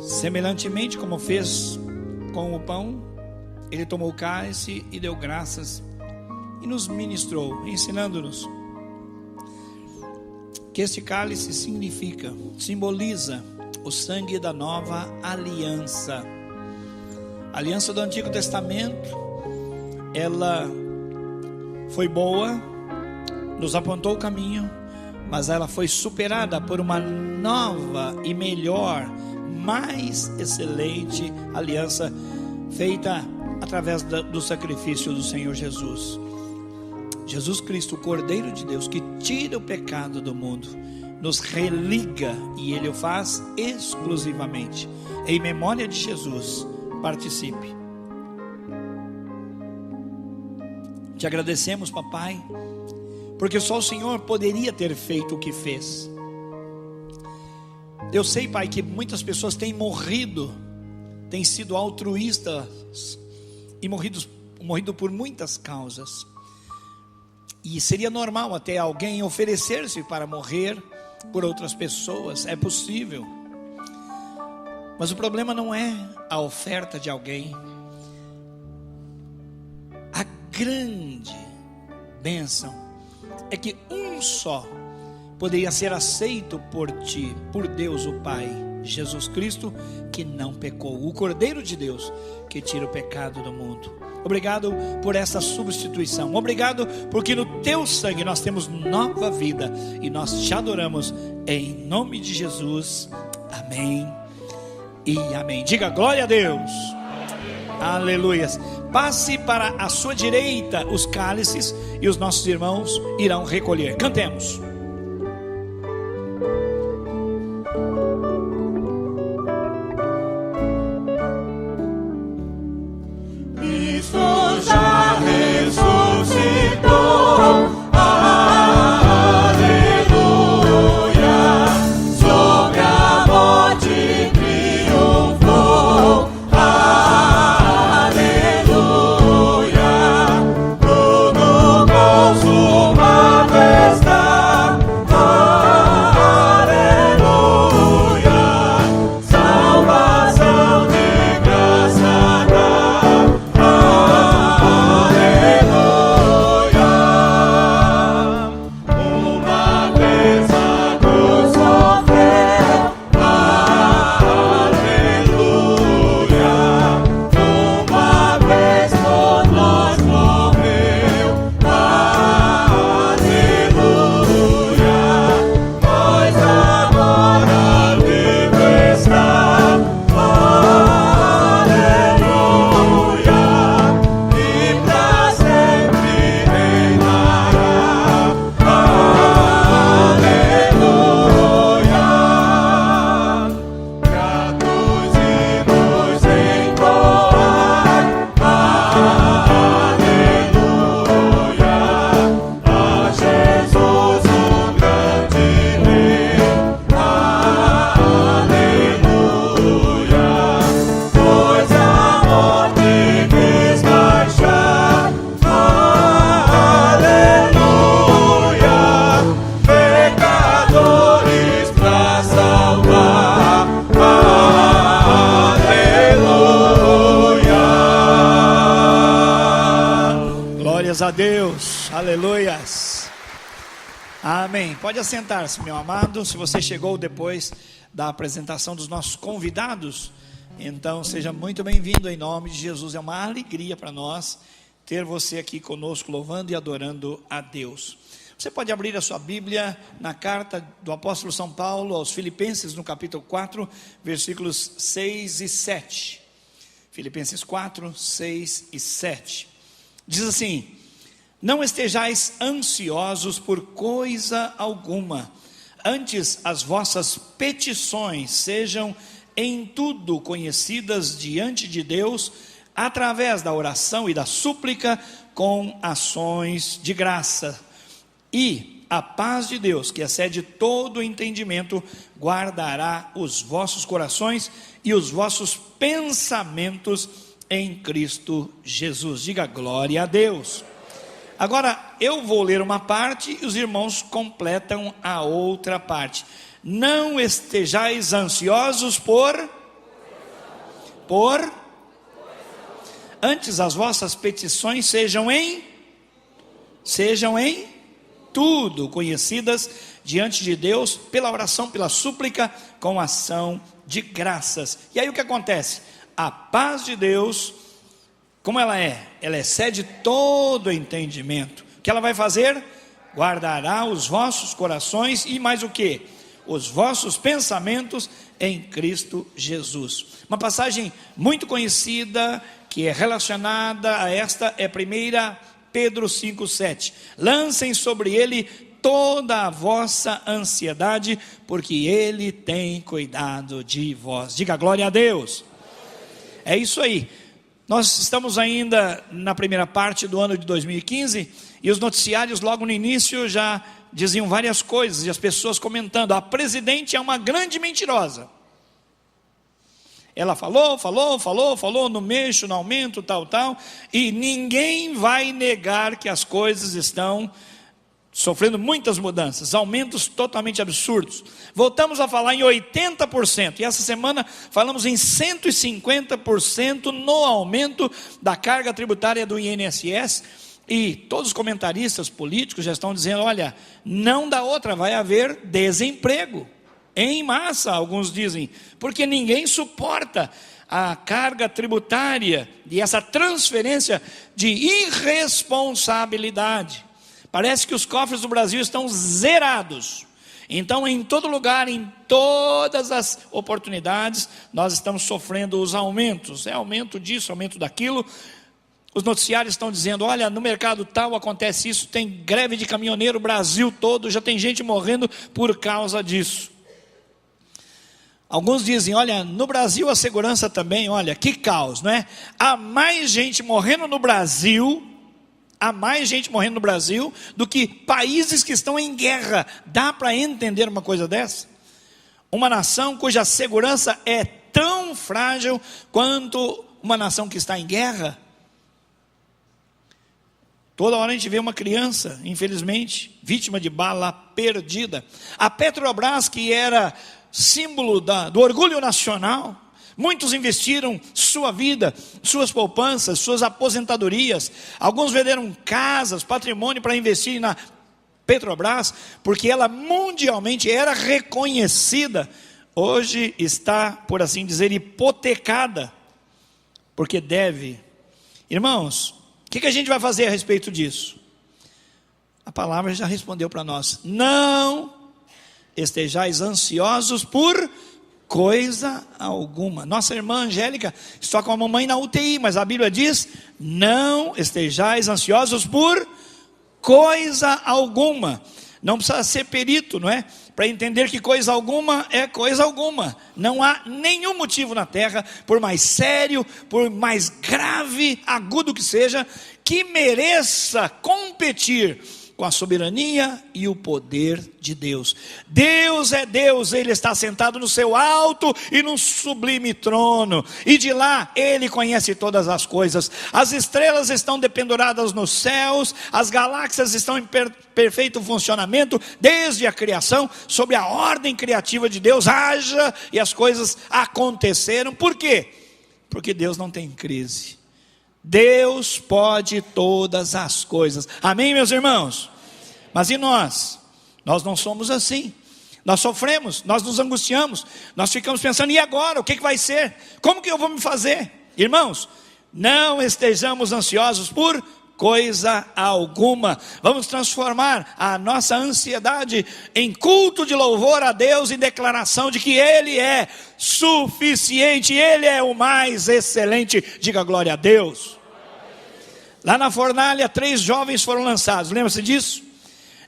Semelhantemente como fez com o pão, ele tomou o cálice e deu graças e nos ministrou, ensinando-nos que este cálice simboliza o sangue da nova aliança. A aliança do Antigo Testamento, ela foi boa, nos apontou o caminho, mas ela foi superada por uma nova e melhor, mais excelente aliança, feita através do sacrifício do Senhor Jesus. Jesus Cristo, o Cordeiro de Deus, que tira o pecado do mundo, nos religa, e Ele o faz exclusivamente em memória de Jesus. Participe. Te agradecemos, papai, porque só o Senhor poderia ter feito o que fez. Eu sei, pai, que muitas pessoas têm morrido, têm sido altruístas e morrido por muitas causas. E seria normal até alguém oferecer-se para morrer por outras pessoas, é possível. Mas o problema não é a oferta de alguém. A grande bênção é que um só poderia ser aceito por ti, por Deus o Pai, Jesus Cristo, que não pecou, o Cordeiro de Deus, que tira o pecado do mundo. Obrigado por essa substituição, obrigado porque no teu sangue nós temos nova vida, e nós te adoramos em nome de Jesus, amém e amém. Diga glória a Deus, aleluias. passe para a sua direita os cálices e os nossos irmãos irão recolher. Cantemos. Cristo já ressuscitou. A Deus, aleluias, amém. Pode assentar-se, meu amado. Se você chegou depois da apresentação dos nossos convidados, então seja muito bem-vindo em nome de Jesus. É uma alegria para nós ter você aqui conosco, louvando e adorando a Deus. Você pode abrir a sua Bíblia na carta do apóstolo São Paulo aos Filipenses, no capítulo 4, versículos 6 e 7. Filipenses 4, 6 e 7. Diz assim: não estejais ansiosos por coisa alguma, antes as vossas petições sejam em tudo conhecidas diante de Deus, através da oração e da súplica, com ações de graça. E a paz de Deus, que excede todo o entendimento, guardará os vossos corações e os vossos pensamentos em Cristo Jesus. Diga glória a Deus. Agora eu vou ler uma parte e os irmãos completam a outra parte. Não estejais ansiosos por antes as vossas petições sejam em tudo conhecidas diante de Deus, pela oração, pela súplica, com ação de graças. E aí o que acontece? A paz de Deus, como ela é? Ela excede todo entendimento. O que ela vai fazer? Guardará os vossos corações e mais o que? Os vossos pensamentos em Cristo Jesus. Uma passagem muito conhecida, que é relacionada a esta, é 1 Pedro 5,7. Lancem sobre ele toda a vossa ansiedade, porque ele tem cuidado de vós. Diga glória a Deus. É isso aí. Nós estamos ainda na primeira parte do ano de 2015 e os noticiários logo no início já diziam várias coisas e as pessoas comentando: a presidente é uma grande mentirosa. Ela falou no mexo, no aumento, tal, e ninguém vai negar que as coisas estão sofrendo muitas mudanças, aumentos totalmente absurdos. Voltamos a falar em 80%, e essa semana falamos em 150% no aumento da carga tributária do INSS, e todos os comentaristas políticos já estão dizendo: olha, não dá outra, vai haver desemprego, em massa, alguns dizem, porque ninguém suporta a carga tributária e essa transferência de irresponsabilidade. Parece que os cofres do Brasil estão zerados. Então, em todo lugar, em todas as oportunidades, nós estamos sofrendo os aumentos. É aumento disso, aumento daquilo. Os noticiários estão dizendo, olha, no mercado tal acontece isso, tem greve de caminhoneiro, o Brasil todo, já tem gente morrendo por causa disso. Alguns dizem, olha, no Brasil a segurança também, olha, que caos, não é? Há mais gente morrendo no Brasil do que países que estão em guerra. Dá para entender uma coisa dessa? Uma nação cuja segurança é tão frágil quanto uma nação que está em guerra. Toda hora a gente vê uma criança, infelizmente, vítima de bala perdida. A Petrobras, que era símbolo do orgulho nacional, muitos investiram sua vida, suas poupanças, suas aposentadorias. Alguns venderam casas, patrimônio para investir na Petrobras, porque ela mundialmente era reconhecida. Hoje está, por assim dizer, hipotecada, porque deve. Irmãos, o que a gente vai fazer a respeito disso? A palavra já respondeu para nós. Não estejais ansiosos por coisa alguma. Nossa irmã Angélica está com a mamãe na UTI, mas a Bíblia diz, não estejais ansiosos por coisa alguma. Não precisa ser perito, não é? Para entender que coisa alguma é coisa alguma. Não há nenhum motivo na terra, por mais sério, por mais grave, agudo que seja, que mereça competir com a soberania e o poder de Deus. Deus é Deus, Ele está sentado no seu alto e no sublime trono, e de lá Ele conhece todas as coisas. As estrelas estão dependuradas nos céus, as galáxias estão em perfeito funcionamento desde a criação, sob a ordem criativa de Deus, haja, e as coisas aconteceram. Por quê? Porque Deus não tem crise. Deus pode todas as coisas. Amém, meus irmãos? Mas e nós? Nós não somos assim. Nós sofremos, nós nos angustiamos, nós ficamos pensando, e agora? O que vai ser? Como que eu vou me fazer? Irmãos, não estejamos ansiosos por coisa alguma. Vamos transformar a nossa ansiedade em culto de louvor a Deus, em declaração de que Ele é suficiente, Ele é o mais excelente. Diga glória a Deus. Lá na fornalha, 3 jovens foram lançados, lembra-se disso?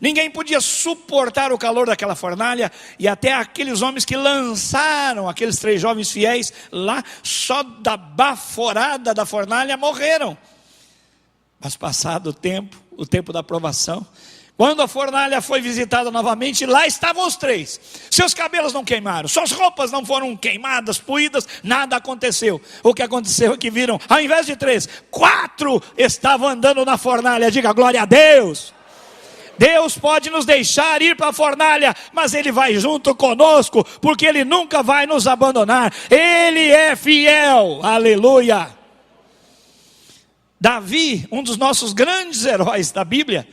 Ninguém podia suportar o calor daquela fornalha, e até aqueles homens que lançaram aqueles 3 jovens fiéis lá, só da baforada da fornalha morreram. Mas passado o tempo da provação, quando a fornalha foi visitada novamente, lá estavam os 3. Seus cabelos não queimaram, suas roupas não foram queimadas, poídas, nada aconteceu. O que aconteceu é que viram, ao invés de 3, 4 estavam andando na fornalha. Diga glória a Deus. Deus pode nos deixar ir para a fornalha, mas Ele vai junto conosco, porque Ele nunca vai nos abandonar. Ele é fiel, aleluia. Davi, um dos nossos grandes heróis da Bíblia,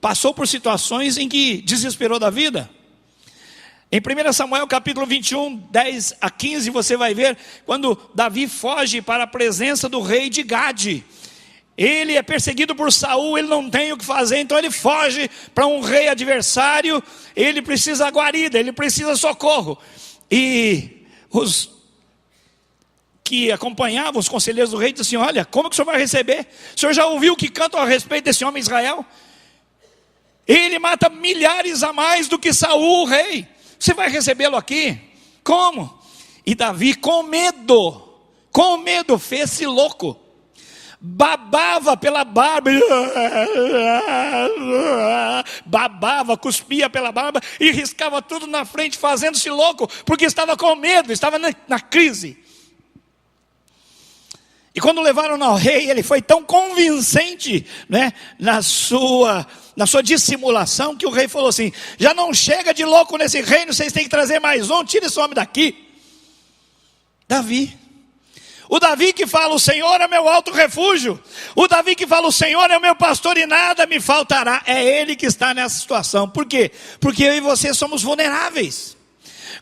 passou por situações em que desesperou da vida. Em 1 Samuel capítulo 21, 10 a 15, você vai ver quando Davi foge para a presença do rei de Gade. Ele é perseguido por Saul, ele não tem o que fazer, então ele foge para um rei adversário. Ele precisa guarida, ele precisa socorro. E os que acompanhavam, os conselheiros do rei, disseram assim, olha, como que o senhor vai receber? O senhor já ouviu o que cantam a respeito desse homem Israel? Ele mata milhares a mais do que Saul, o rei. Você vai recebê-lo aqui? Como? E Davi, com medo, fez-se louco. Babava pela barba, cuspia pela barba e riscava tudo na frente, fazendo-se louco, porque estava com medo, estava na crise. E quando levaram ao rei, ele foi tão convincente, né, na sua dissimulação, que o rei falou assim, já não chega de louco nesse reino, vocês têm que trazer mais um, tira esse homem daqui. O Davi que fala, o Senhor é meu alto refúgio. O Davi que fala, o Senhor é o meu pastor e nada me faltará. É ele que está nessa situação. Por quê? Porque eu e você somos vulneráveis.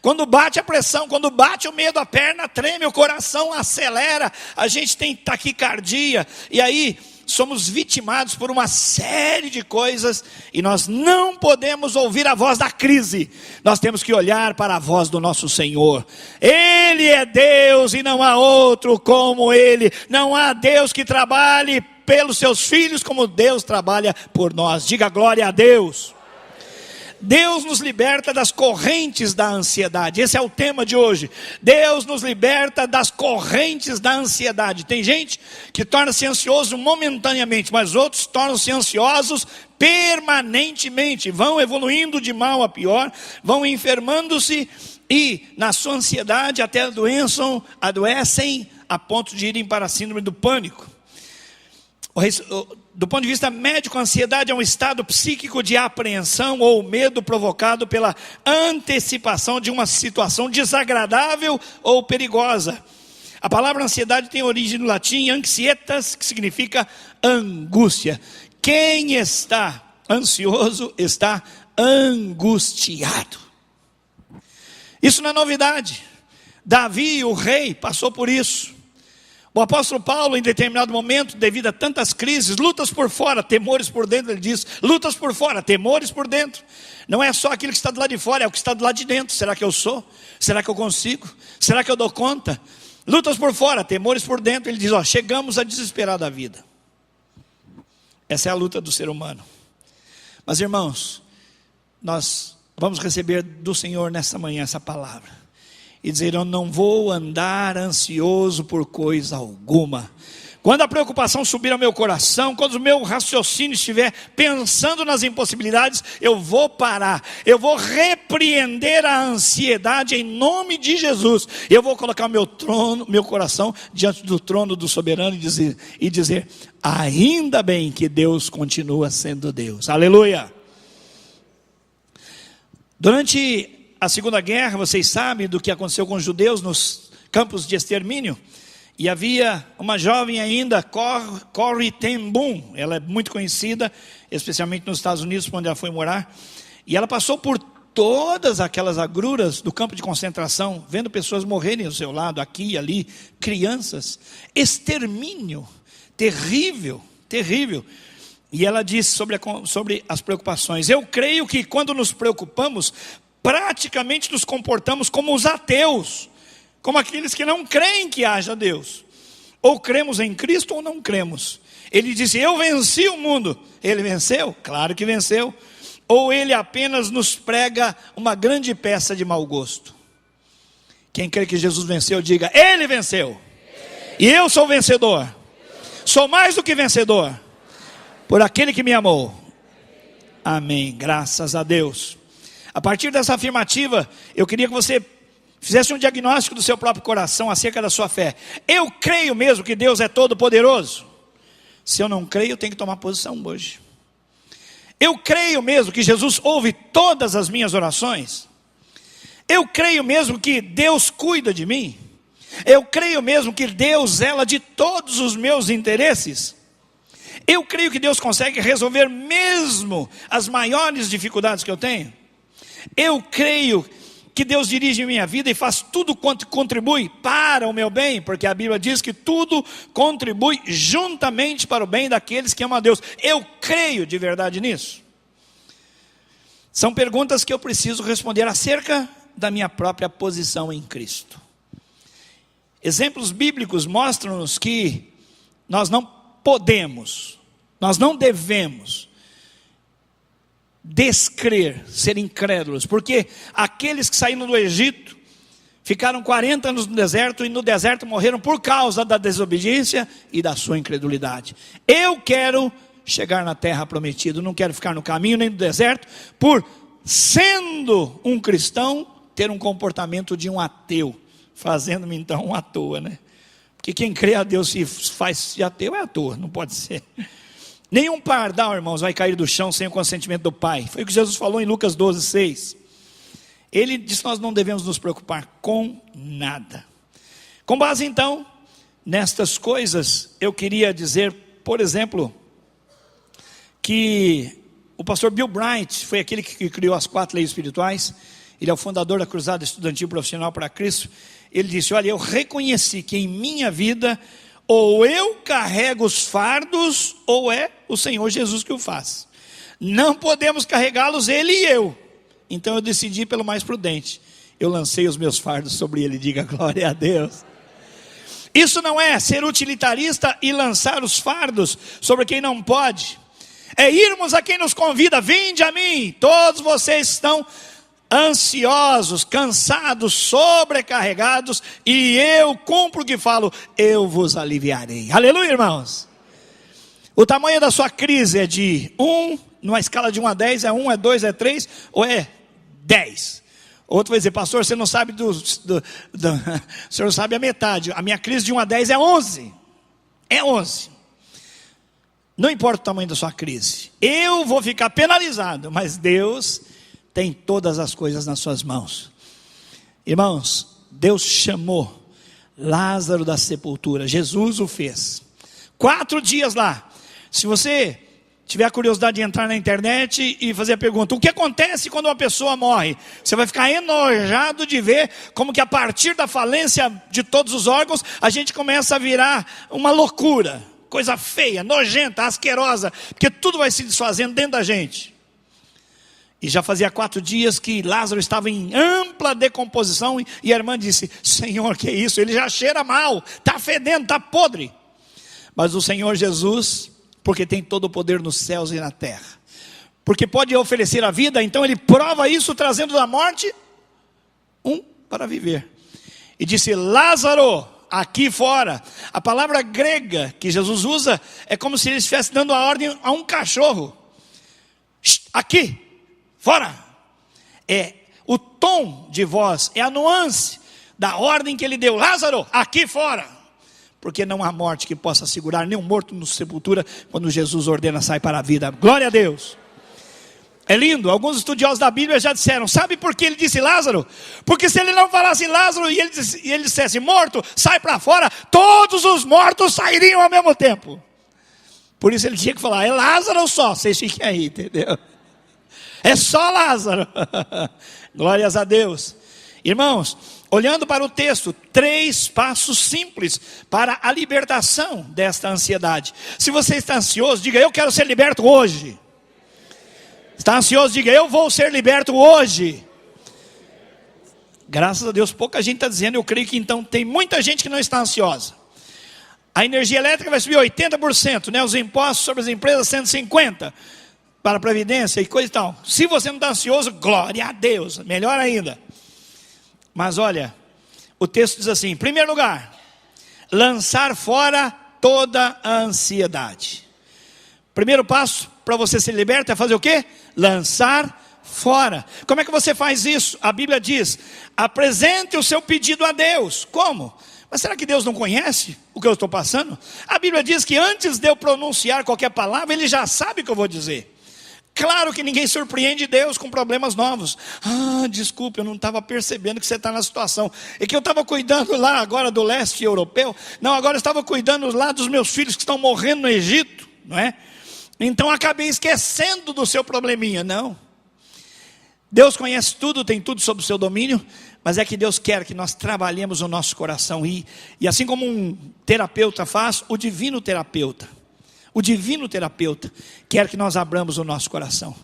Quando bate a pressão, quando bate o medo, a perna treme, o coração acelera, a gente tem taquicardia, e aí somos vitimados por uma série de coisas, e nós não podemos ouvir a voz da crise, nós temos que olhar para a voz do nosso Senhor. Ele é Deus e não há outro como Ele, não há Deus que trabalhe pelos seus filhos, como Deus trabalha por nós. Diga glória a Deus. Deus nos liberta das correntes da ansiedade. Esse é o tema de hoje. Deus nos liberta das correntes da ansiedade. Tem gente que torna-se ansioso momentaneamente, mas outros tornam-se ansiosos permanentemente. Vão evoluindo de mal a pior, vão enfermando-se e na sua ansiedade até adoecem a ponto de irem para a síndrome do pânico. Do ponto de vista médico, a ansiedade é um estado psíquico de apreensão ou medo provocado pela antecipação de uma situação desagradável ou perigosa. A palavra ansiedade tem origem no latim anxietas, que significa angústia. Quem está ansioso está angustiado. Isso não é novidade. Davi, o rei, passou por isso. O apóstolo Paulo, em determinado momento, devido a tantas crises, lutas por fora, temores por dentro, ele diz, lutas por fora, temores por dentro. Não é só aquilo que está do lado de fora, é o que está do lado de dentro. Será que eu sou? Será que eu consigo? Será que eu dou conta? Lutas por fora, temores por dentro. Ele diz, chegamos a desesperar da vida. Essa é a luta do ser humano. Mas irmãos, nós vamos receber do Senhor nessa manhã essa palavra. E dizer, eu não vou andar ansioso por coisa alguma. Quando a preocupação subir ao meu coração, quando o meu raciocínio estiver pensando nas impossibilidades, eu vou parar. Eu vou repreender a ansiedade em nome de Jesus. Eu vou colocar meu coração diante do trono do soberano e dizer, ainda bem que Deus continua sendo Deus. Aleluia. Durante a Segunda Guerra, vocês sabem do que aconteceu com os judeus nos campos de extermínio. E havia uma jovem ainda, Corrie ten Boom. Ela é muito conhecida, especialmente nos Estados Unidos, onde ela foi morar. E ela passou por todas aquelas agruras do campo de concentração, vendo pessoas morrerem ao seu lado, aqui e ali, crianças. Extermínio, terrível, terrível. E ela disse sobre as preocupações. Eu creio que quando nos preocupamos, praticamente nos comportamos como os ateus, como aqueles que não creem que haja Deus. Ou cremos em Cristo ou não cremos. Ele disse, eu venci o mundo. Ele venceu? Claro que venceu. Ou ele apenas nos prega uma grande peça de mau gosto? Quem crê que Jesus venceu, diga, ele venceu. E eu sou vencedor. Sou mais do que vencedor. Por aquele que me amou. Amém, graças a Deus. A partir dessa afirmativa, eu queria que você fizesse um diagnóstico do seu próprio coração acerca da sua fé. Eu creio mesmo que Deus é todo poderoso? Se eu não creio, eu tenho que tomar posição hoje. Eu creio mesmo que Jesus ouve todas as minhas orações? Eu creio mesmo que Deus cuida de mim? Eu creio mesmo que Deus zela de todos os meus interesses? Eu creio que Deus consegue resolver mesmo as maiores dificuldades que eu tenho? Eu creio que Deus dirige minha vida e faz tudo quanto contribui para o meu bem, porque a Bíblia diz que tudo contribui juntamente para o bem daqueles que amam a Deus. Eu creio de verdade nisso? São perguntas que eu preciso responder acerca da minha própria posição em Cristo. Exemplos bíblicos mostram-nos que nós não podemos, nós não devemos descrer, ser incrédulos, porque aqueles que saíram do Egito ficaram 40 anos no deserto e no deserto morreram por causa da desobediência e da sua incredulidade. Eu quero chegar na terra prometida, não quero ficar no caminho nem no deserto, por sendo um cristão, ter um comportamento de um ateu, fazendo-me então um à toa, né? Porque quem crê a Deus se faz de ateu é à toa, não pode ser. Nenhum pardal, irmãos, vai cair do chão sem o consentimento do Pai. Foi o que Jesus falou em Lucas 12:6. Ele disse que nós não devemos nos preocupar com nada. Com base então nestas coisas, eu queria dizer, por exemplo, que o pastor Bill Bright foi aquele que criou as 4 leis espirituais. Ele é o fundador da Cruzada Estudantil Profissional para Cristo. Ele disse, olha, eu reconheci que em minha vida ou eu carrego os fardos, ou é o Senhor Jesus que o faz. Não podemos carregá-los, ele e eu. Então eu decidi pelo mais prudente. Eu lancei os meus fardos sobre ele, diga glória a Deus. Isso não é ser utilitarista e lançar os fardos sobre quem não pode. É irmos a quem nos convida. Vinde a mim, todos vocês estão ansiosos, cansados, sobrecarregados, e eu cumpro o que falo, eu vos aliviarei. Aleluia, irmãos. O tamanho da sua crise é de 1, numa escala de 1 a 10, é 1, é 2, é 3, ou é 10? Outro vai dizer, pastor, você não sabe o senhor não sabe a metade. A minha crise de 1 a 10 é 11. É 11. Não importa o tamanho da sua crise. Eu vou ficar penalizado, mas Deus tem todas as coisas nas suas mãos. Irmãos, Deus chamou Lázaro da sepultura. Jesus o fez. 4 dias lá. Se você tiver a curiosidade de entrar na internet e fazer a pergunta, o que acontece quando uma pessoa morre? Você vai ficar enojado de ver como que a partir da falência de todos os órgãos, a gente começa a virar uma loucura. Coisa feia, nojenta, asquerosa, porque tudo vai se desfazendo dentro da gente. E já fazia 4 dias que Lázaro estava em ampla decomposição, e a irmã disse, Senhor, que é isso? Ele já cheira mal, está fedendo, está podre. Mas o Senhor Jesus, porque tem todo o poder nos céus e na terra, porque pode oferecer a vida, então Ele prova isso trazendo da morte para viver. E disse, Lázaro, aqui fora. A palavra grega que Jesus usa é como se Ele estivesse dando a ordem a um cachorro. Aqui, fora. É o tom de voz, é a nuance da ordem que Ele deu. Lázaro, aqui fora. Porque não há morte que possa segurar nenhum morto na sepultura quando Jesus ordena sair para a vida. Glória a Deus. É lindo, alguns estudiosos da Bíblia já disseram, sabe por que Ele disse Lázaro? Porque se Ele não falasse Lázaro e ele dissesse morto, sai para fora, todos os mortos sairiam ao mesmo tempo. Por isso Ele tinha que falar, é Lázaro só, vocês fiquem aí, entendeu? É só Lázaro. Glórias a Deus. Irmãos, olhando para o texto, 3 passos simples para a libertação desta ansiedade. Se você está ansioso, diga, eu quero ser liberto hoje. Está ansioso, diga, eu vou ser liberto hoje. Graças a Deus, pouca gente está dizendo, eu creio que então tem muita gente que não está ansiosa. A energia elétrica vai subir 80%, né? Os impostos sobre as empresas 150%, para a Previdência e coisa e tal. Se você não está ansioso, glória a Deus, melhor ainda. Mas olha, o texto diz assim, em primeiro lugar, lançar fora toda a ansiedade. Primeiro passo para você ser liberto é fazer o quê? Lançar fora. Como é que você faz isso? A Bíblia diz, apresente o seu pedido a Deus. Como? Mas será que Deus não conhece o que eu estou passando? A Bíblia diz que antes de eu pronunciar qualquer palavra, Ele já sabe o que eu vou dizer. Claro que ninguém surpreende Deus com problemas novos. Desculpe, eu não estava percebendo que você está na situação. É que eu estava cuidando lá agora do leste europeu. Não, agora eu estava cuidando lá dos meus filhos que estão morrendo no Egito, não é? Então acabei esquecendo do seu probleminha. Não. Deus conhece tudo, tem tudo sob o seu domínio, mas é que Deus quer que nós trabalhemos o nosso coração. E assim como um terapeuta faz, o divino terapeuta quer que nós abramos o nosso coração.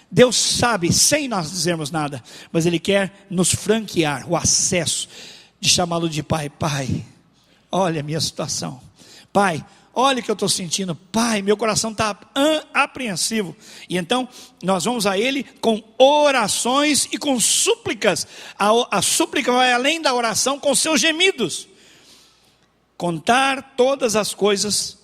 Deus sabe, sem nós dizermos nada, mas Ele quer nos franquear o acesso de chamá-lo de Pai. Pai, olha a minha situação. Pai, olha o que eu estou sentindo. Pai, meu coração está apreensivo. E então nós vamos a Ele com orações e com súplicas. A súplica vai além da oração, com seus gemidos. Contar todas as coisas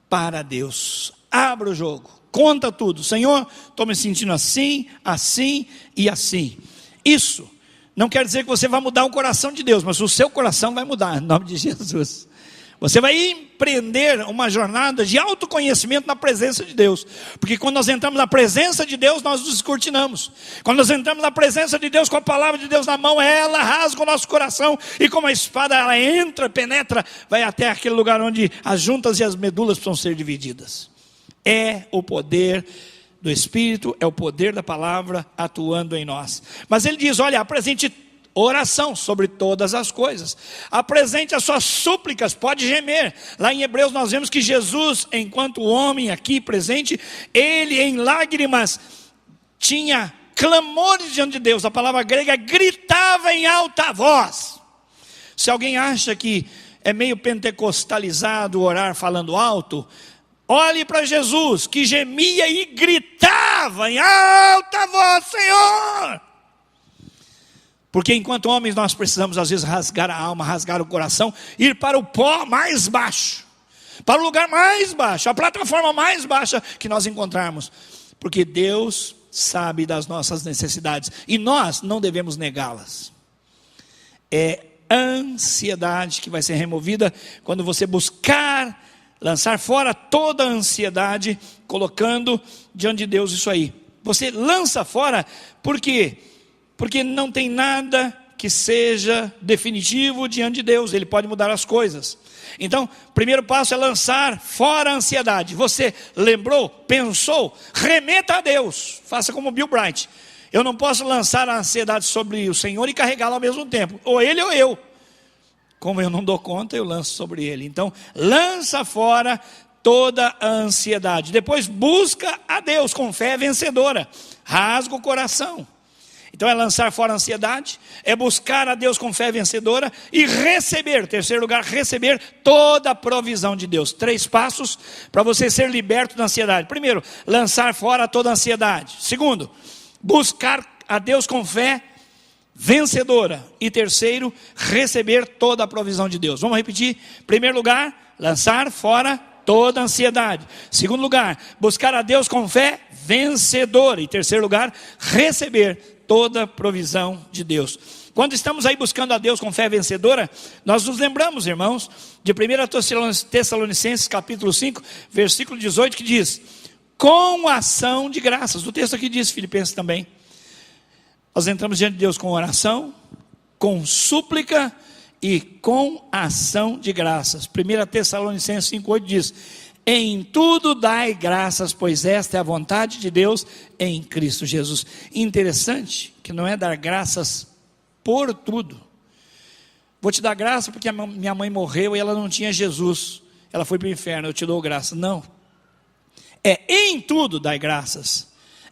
para Deus. Abra o jogo, conta tudo. Senhor, estou me sentindo assim, assim e assim. Isso não quer dizer que você vai mudar o coração de Deus, mas o seu coração vai mudar, em nome de Jesus. Você vai empreender uma jornada de autoconhecimento na presença de Deus. Porque quando nós entramos na presença de Deus, nós nos descortinamos. Quando nós entramos na presença de Deus, com a palavra de Deus na mão, ela rasga o nosso coração. E como a espada, ela entra, penetra, vai até aquele lugar onde as juntas e as medulas precisam ser divididas. É o poder do Espírito, é o poder da palavra atuando em nós. Mas ele diz, olha, apresente oração sobre todas as coisas. Apresente as suas súplicas, pode gemer. Lá em Hebreus nós vemos que Jesus, enquanto homem aqui presente, Ele em lágrimas tinha clamores diante de Deus. A palavra grega gritava em alta voz. Se alguém acha que é meio pentecostalizado orar falando alto, olhe para Jesus, que gemia e gritava em alta voz: Senhor! Porque enquanto homens nós precisamos às vezes rasgar a alma, rasgar o coração, ir para o pó mais baixo, para o lugar mais baixo, a plataforma mais baixa que nós encontrarmos. Porque Deus sabe das nossas necessidades e nós não devemos negá-las. É ansiedade que vai ser removida quando você buscar lançar fora toda a ansiedade, colocando diante de Deus isso aí. Você lança fora, por quê? Porque não tem nada que seja definitivo diante de Deus, Ele pode mudar as coisas. Então, o primeiro passo é lançar fora a ansiedade. Você lembrou, pensou, remeta a Deus. Faça como Bill Bright. Eu não posso lançar a ansiedade sobre o Senhor e carregá-la ao mesmo tempo. Ou Ele ou eu. Como eu não dou conta, eu lanço sobre Ele. Então, lança fora toda a ansiedade. Depois, busca a Deus com fé vencedora. Rasga o coração. Então é lançar fora a ansiedade, é buscar a Deus com fé vencedora e receber, terceiro lugar, receber toda a provisão de Deus. 3 passos para você ser liberto da ansiedade. Primeiro, lançar fora toda a ansiedade. Segundo, buscar a Deus com fé vencedora. E terceiro, receber toda a provisão de Deus. Vamos repetir? Primeiro lugar, lançar fora toda a ansiedade. Segundo lugar, buscar a Deus com fé vencedora. E terceiro lugar, receber toda a provisão de Deus. Quando estamos aí buscando a Deus com fé vencedora, nós nos lembramos, irmãos, de 1 Tessalonicenses capítulo 5, versículo 18, que diz: com ação de graças. O texto aqui diz, Filipenses também. Nós entramos diante de Deus com oração, com súplica e com ação de graças. 1 Tessalonicenses 5,8 diz: em tudo dai graças, pois esta é a vontade de Deus em Cristo Jesus. Interessante que não é dar graças por tudo. Vou te dar graça porque a minha mãe morreu e ela não tinha Jesus. Ela foi para o inferno, eu te dou graça. Não. É em tudo dai graças.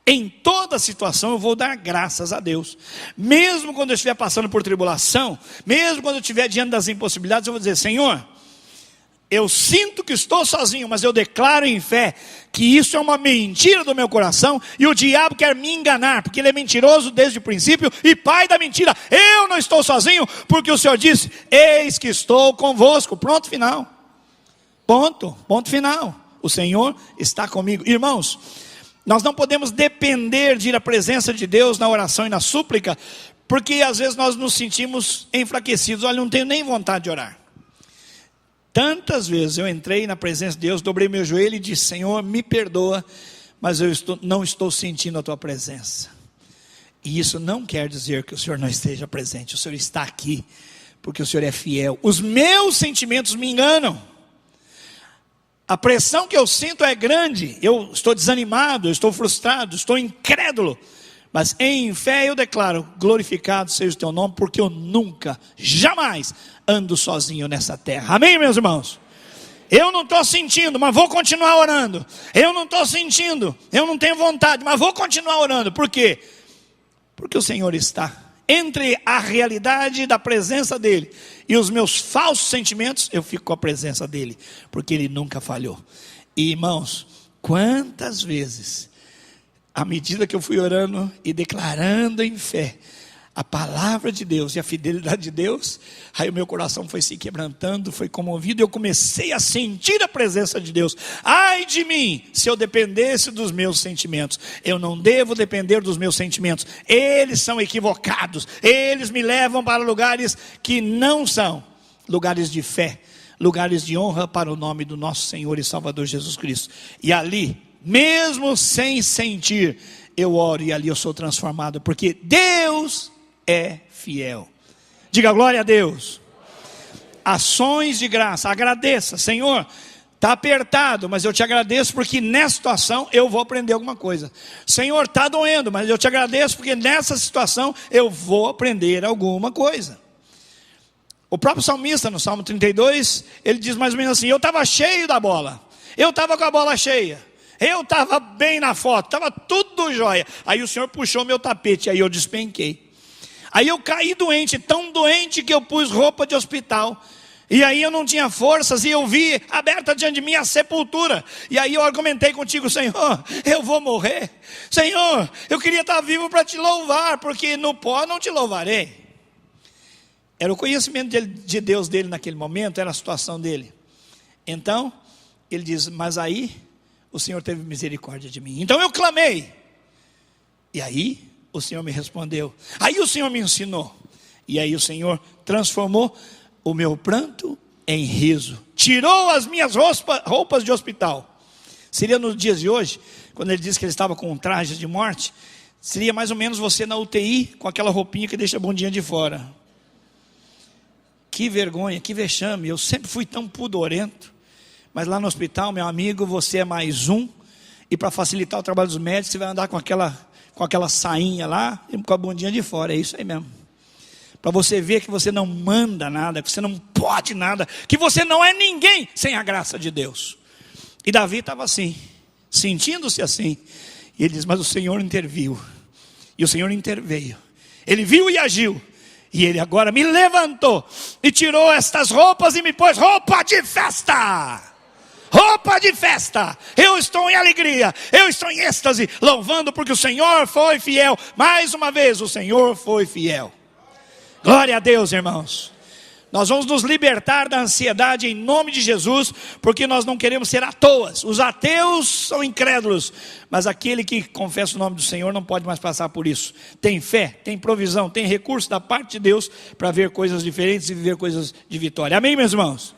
Em toda situação eu vou dar graças a Deus. Mesmo quando eu estiver passando por tribulação, mesmo quando eu estiver diante das impossibilidades, eu vou dizer: Senhor, eu sinto que estou sozinho, mas eu declaro em fé que isso é uma mentira do meu coração e o diabo quer me enganar, porque ele é mentiroso desde o princípio e pai da mentira. Eu não estou sozinho, porque o Senhor disse: eis que estou convosco. Pronto, final. Ponto final. O Senhor está comigo. Irmãos, nós não podemos depender de ir à presença de Deus na oração e na súplica, porque às vezes nós nos sentimos enfraquecidos. Olha, não tenho nem vontade de orar. Tantas vezes eu entrei na presença de Deus, dobrei meu joelho e disse: Senhor, me perdoa, mas eu não estou sentindo a tua presença. E isso não quer dizer que o Senhor não esteja presente. O Senhor está aqui, porque o Senhor é fiel. Os meus sentimentos me enganam. A pressão que eu sinto é grande. Eu estou desanimado, eu estou frustrado, estou incrédulo. Mas em fé eu declaro: glorificado seja o teu nome, porque eu nunca, jamais ando sozinho nessa terra. Amém, meus irmãos? Eu não estou sentindo, mas vou continuar orando. Eu não estou sentindo, eu não tenho vontade, mas vou continuar orando. Por quê? Porque o Senhor está. Entre a realidade da presença dEle e os meus falsos sentimentos, eu fico com a presença dEle, porque Ele nunca falhou. E irmãos, quantas vezes, à medida que eu fui orando e declarando em fé a palavra de Deus e a fidelidade de Deus, aí o meu coração foi se quebrantando, foi comovido, e eu comecei a sentir a presença de Deus. Ai de mim, se eu dependesse dos meus sentimentos. Eu não devo depender dos meus sentimentos. Eles são equivocados. Eles me levam para lugares que não são lugares de fé, lugares de honra para o nome do nosso Senhor e Salvador Jesus Cristo. E ali, mesmo sem sentir, eu oro e ali eu sou transformado, porque Deus é fiel. Diga glória a Deus. Ações de graça, agradeça. Senhor, está apertado, mas eu te agradeço porque nessa situação eu vou aprender alguma coisa. Senhor, está doendo, mas eu te agradeço porque nessa situação eu vou aprender alguma coisa. O próprio salmista, no Salmo 32, ele diz mais ou menos assim: eu estava cheio da bola, eu estava com a bola cheia, eu estava bem na foto, estava tudo jóia. Aí o Senhor puxou meu tapete, aí eu despenquei. Aí eu caí doente, tão doente que eu pus roupa de hospital. E aí eu não tinha forças e eu vi aberta diante de mim a sepultura. E aí eu argumentei contigo: Senhor, eu vou morrer. Senhor, eu queria estar vivo para te louvar, porque no pó não te louvarei. Era o conhecimento de Deus dele naquele momento, era a situação dele. Então, ele diz: mas aí o Senhor teve misericórdia de mim. Então eu clamei. E aí o Senhor me respondeu. Aí o Senhor me ensinou. E aí o Senhor transformou o meu pranto em riso. Tirou as minhas roupas de hospital. Seria nos dias de hoje, quando ele disse que ele estava com um traje de morte, seria mais ou menos você na UTI, com aquela roupinha que deixa a bundinha de fora. Que vergonha, que vexame. Eu sempre fui tão pudorento. Mas lá no hospital, meu amigo, você é mais um. E para facilitar o trabalho dos médicos, você vai andar com aquela sainha lá e com a bundinha de fora. É isso aí mesmo. Para você ver que você não manda nada, que você não pode nada, que você não é ninguém sem a graça de Deus. E Davi estava assim, sentindo-se assim. E ele diz: mas o Senhor interviu. E o Senhor interveio. Ele viu e agiu. E ele agora me levantou e tirou estas roupas e me pôs roupa de festa. Roupa de festa. Eu estou em alegria, eu estou em êxtase, louvando porque o Senhor foi fiel. Mais uma vez o Senhor foi fiel. Glória a Deus, irmãos. Nós vamos nos libertar da ansiedade em nome de Jesus, porque nós não queremos ser à toa. Os ateus são incrédulos, mas aquele que confessa o nome do Senhor não pode mais passar por isso. Tem fé, tem provisão, tem recurso da parte de Deus para ver coisas diferentes e viver coisas de vitória. Amém, meus irmãos?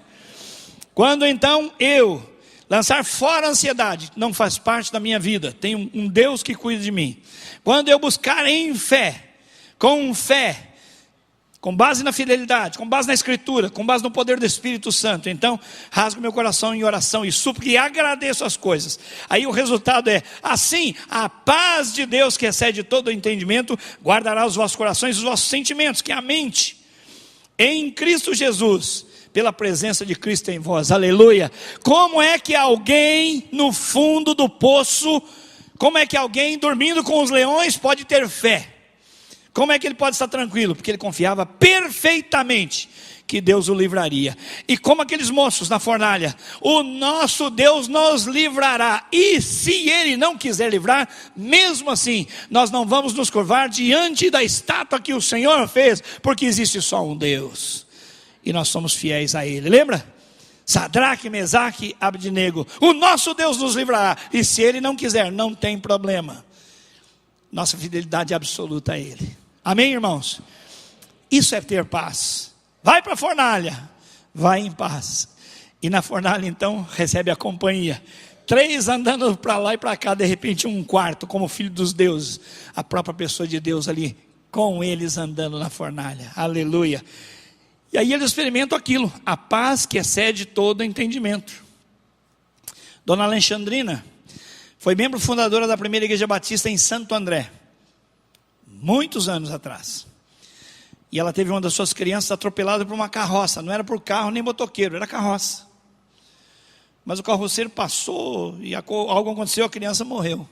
Quando então eu lançar fora a ansiedade, não faz parte da minha vida, tem um Deus que cuida de mim. Quando eu buscar em fé, com base na fidelidade, com base na Escritura, com base no poder do Espírito Santo, então rasgo meu coração em oração e súplica e agradeço as coisas. Aí o resultado é: assim a paz de Deus, que excede todo o entendimento, guardará os vossos corações e os vossos sentimentos, que é a mente, em Cristo Jesus, pela presença de Cristo em vós. Aleluia. Como é que alguém no fundo do poço, como é que alguém dormindo com os leões pode ter fé? Como é que ele pode estar tranquilo? Porque ele confiava perfeitamente que Deus o livraria. E como aqueles moços na fornalha: o nosso Deus nos livrará. E se Ele não quiser livrar, mesmo assim, nós não vamos nos curvar diante da estátua que o Senhor fez, porque existe só um Deus. E nós somos fiéis a Ele. Lembra? Sadraque, Mesaque, Abdenego. O nosso Deus nos livrará. E se Ele não quiser, não tem problema. Nossa fidelidade absoluta a Ele. Amém, irmãos? Isso é ter paz. Vai para a fornalha, vai em paz. E na fornalha então recebe a companhia. 3 andando para lá e para cá, de repente um quarto, como filho dos deuses. A própria pessoa de Deus ali, com eles andando na fornalha. Aleluia. E aí eles experimentam aquilo, a paz que excede todo entendimento. Dona Alexandrina foi membro fundadora da primeira igreja batista em Santo André, muitos anos atrás. E ela teve uma das suas crianças atropelada por uma carroça. Não era por carro nem motoqueiro, era carroça. Mas o carroceiro passou e algo aconteceu, a criança morreu.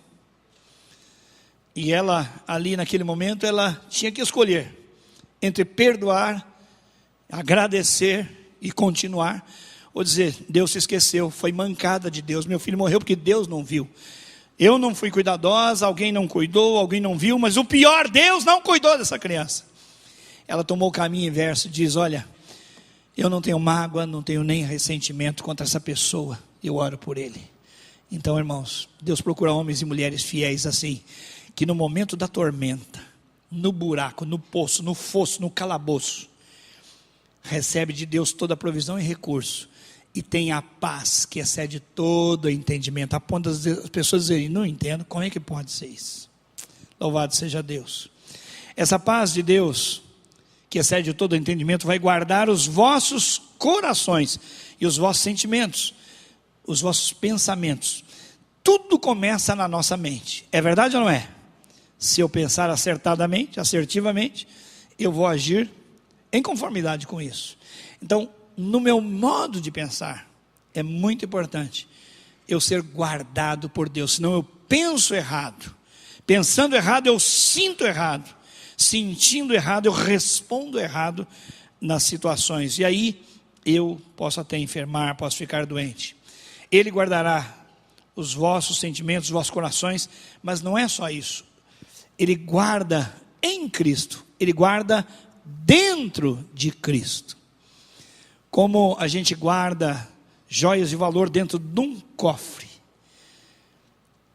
E ela, ali naquele momento, ela tinha que escolher entre perdoar, agradecer e continuar, ou dizer: Deus se esqueceu, foi mancada de Deus, meu filho morreu porque Deus não viu. Eu não fui cuidadosa, alguém não cuidou, alguém não viu, mas o pior, Deus não cuidou dessa criança. Ela tomou o caminho inverso e diz: olha, eu não tenho mágoa, não tenho nem ressentimento contra essa pessoa, eu oro por ele. Então, irmãos, Deus procura homens e mulheres fiéis assim, que no momento da tormenta, no buraco, no poço, no fosso, no calabouço, recebe de Deus toda a provisão e recurso, e tem a paz que excede todo o entendimento, a ponto das pessoas dizerem: não entendo, como é que pode ser isso? Louvado seja Deus. Essa paz de Deus, que excede todo o entendimento, vai guardar os vossos corações e os vossos sentimentos, os vossos pensamentos. Tudo começa na nossa mente, é verdade ou não é? Se eu pensar acertadamente, assertivamente, eu vou agir em conformidade com isso. Então, no meu modo de pensar, é muito importante eu ser guardado por Deus, senão eu penso errado. Pensando errado, eu sinto errado. Sentindo errado, eu respondo errado nas situações. E aí, Eu posso até enfermar, posso ficar doente. Ele guardará os vossos sentimentos, os vossos corações, mas não é só isso. Ele guarda em Cristo, ele guarda dentro de Cristo. Como a gente guarda joias de valor dentro de um cofre,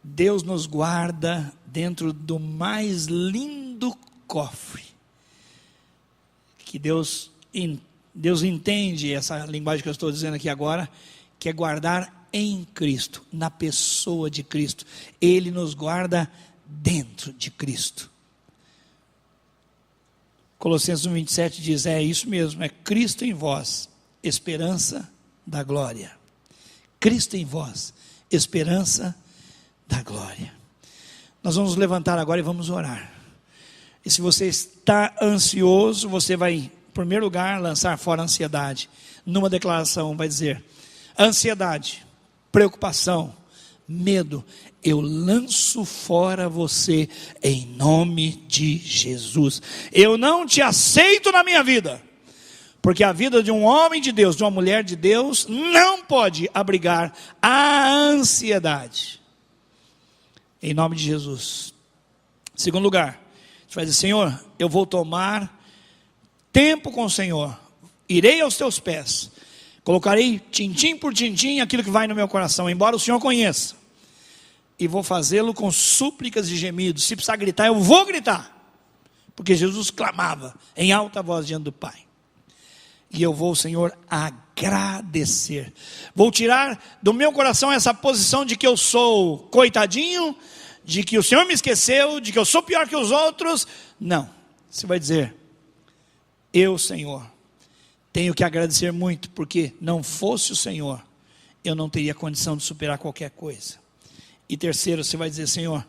Deus nos guarda dentro do mais lindo cofre. Que Deus entende essa linguagem que eu estou dizendo aqui agora, que é guardar em Cristo, na pessoa de Cristo. Ele nos guarda dentro de Cristo. Colossenses 1:27 diz, é isso mesmo, é Cristo em vós, esperança da glória. Cristo em vós, esperança da glória. Nós vamos levantar agora e vamos orar. E se você está ansioso, você vai, em primeiro lugar, lançar fora a ansiedade. Numa declaração vai dizer, ansiedade, preocupação, medo, eu lanço fora você em nome de Jesus. Eu não te aceito na minha vida, porque a vida de um homem de Deus, de uma mulher de Deus, não pode abrigar a ansiedade. Em nome de Jesus. Segundo lugar, você vai dizer, Senhor, eu vou tomar tempo com o Senhor, irei aos teus pés, colocarei tintim por tintim aquilo que vai no meu coração, embora o Senhor conheça, e vou fazê-lo com súplicas e gemidos. Se precisar gritar, eu vou gritar, porque Jesus clamava em alta voz diante do Pai. E eu vou, Senhor, agradecer. Vou tirar do meu coração essa posição de que eu sou coitadinho, de que o Senhor me esqueceu, de que eu sou pior que os outros. Não, você vai dizer, eu, Senhor, tenho que agradecer muito, porque não fosse o Senhor, eu não teria condição de superar qualquer coisa. E terceiro, você vai dizer, Senhor,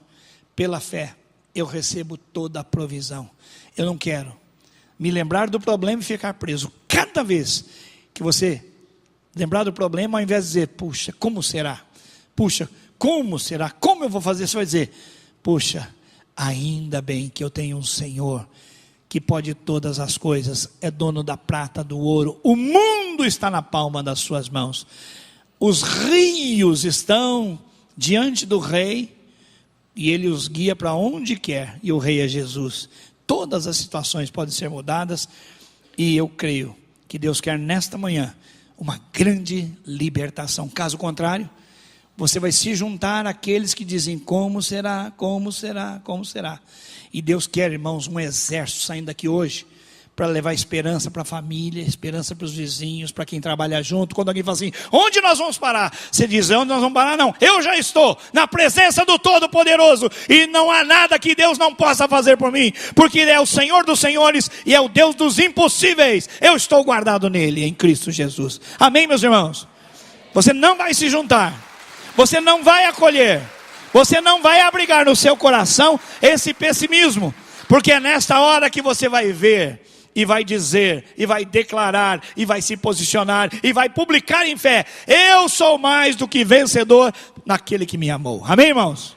pela fé, eu recebo toda a provisão. Eu não quero me lembrar do problema e ficar preso. Cada vez que você lembrar do problema, ao invés de dizer, puxa, como será? Puxa, como será? Como eu vou fazer? Você vai dizer, puxa, ainda bem que eu tenho um Senhor que pode todas as coisas, é dono da prata, do ouro, o mundo está na palma das suas mãos, os rios estão diante do rei, e ele os guia para onde quer, e o rei é Jesus. Todas as situações podem ser mudadas, e eu creio que Deus quer nesta manhã uma grande libertação. Caso contrário, você vai se juntar àqueles que dizem, como será, como será, como será. E Deus quer, irmãos, um exército saindo daqui hoje, para levar esperança para a família, esperança para os vizinhos, para quem trabalha junto. Quando alguém fala assim, onde nós vamos parar? Você diz, onde nós vamos parar? Não, eu já estou na presença do Todo-Poderoso, e não há nada que Deus não possa fazer por mim, porque Ele é o Senhor dos senhores, e é o Deus dos impossíveis. Eu estou guardado nele, em Cristo Jesus. Amém, meus irmãos? Você não vai se juntar, você não vai acolher, você não vai abrigar no seu coração esse pessimismo, porque é nesta hora que você vai ver, e vai dizer, e vai declarar, e vai se posicionar, e vai publicar em fé, eu sou mais do que vencedor naquele que me amou. Amém, irmãos?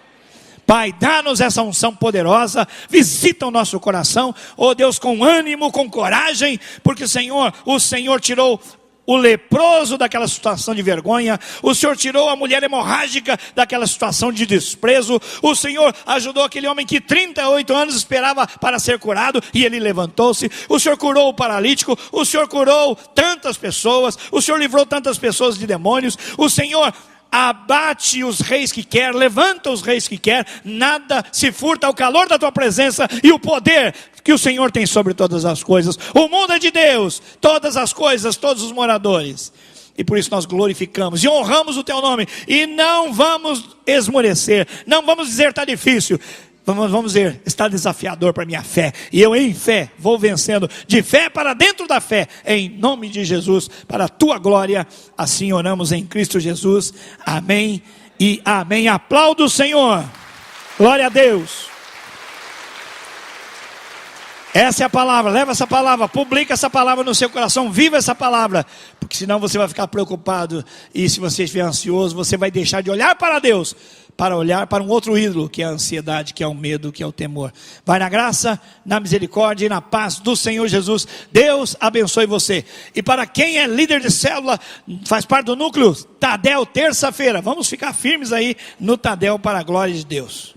Pai, dá-nos essa unção poderosa, visita o nosso coração, oh Deus, com ânimo, com coragem, porque o Senhor tirou o leproso daquela situação de vergonha, o Senhor tirou a mulher hemorrágica daquela situação de desprezo, o Senhor ajudou aquele homem que 38 anos esperava para ser curado, e ele levantou-se, o Senhor curou o paralítico, o Senhor curou tantas pessoas, o Senhor livrou tantas pessoas de demônios, o Senhor abate os reis que quer, levanta os reis que quer, nada se furta ao calor da tua presença, e o poder que o Senhor tem sobre todas as coisas. O mundo é de Deus, todas as coisas, todos os moradores. E por isso nós glorificamos e honramos o teu nome. E não vamos esmorecer, não vamos dizer está difícil. Vamos dizer, está desafiador para a minha fé. E eu em fé vou vencendo, de fé para dentro da fé, em nome de Jesus, para a tua glória. Assim oramos em Cristo Jesus. Amém e amém. Aplauda o Senhor. Glória a Deus. Essa é a palavra, leva essa palavra, publica essa palavra no seu coração, viva essa palavra, porque senão você vai ficar preocupado, e se você estiver ansioso, você vai deixar de olhar para Deus, para olhar para um outro ídolo, que é a ansiedade, que é o medo, que é o temor. Vai na graça, na misericórdia e na paz do Senhor Jesus. Deus abençoe você. E para quem é líder de célula, faz parte do núcleo Tadel, terça-feira, vamos ficar firmes aí no Tadel para a glória de Deus.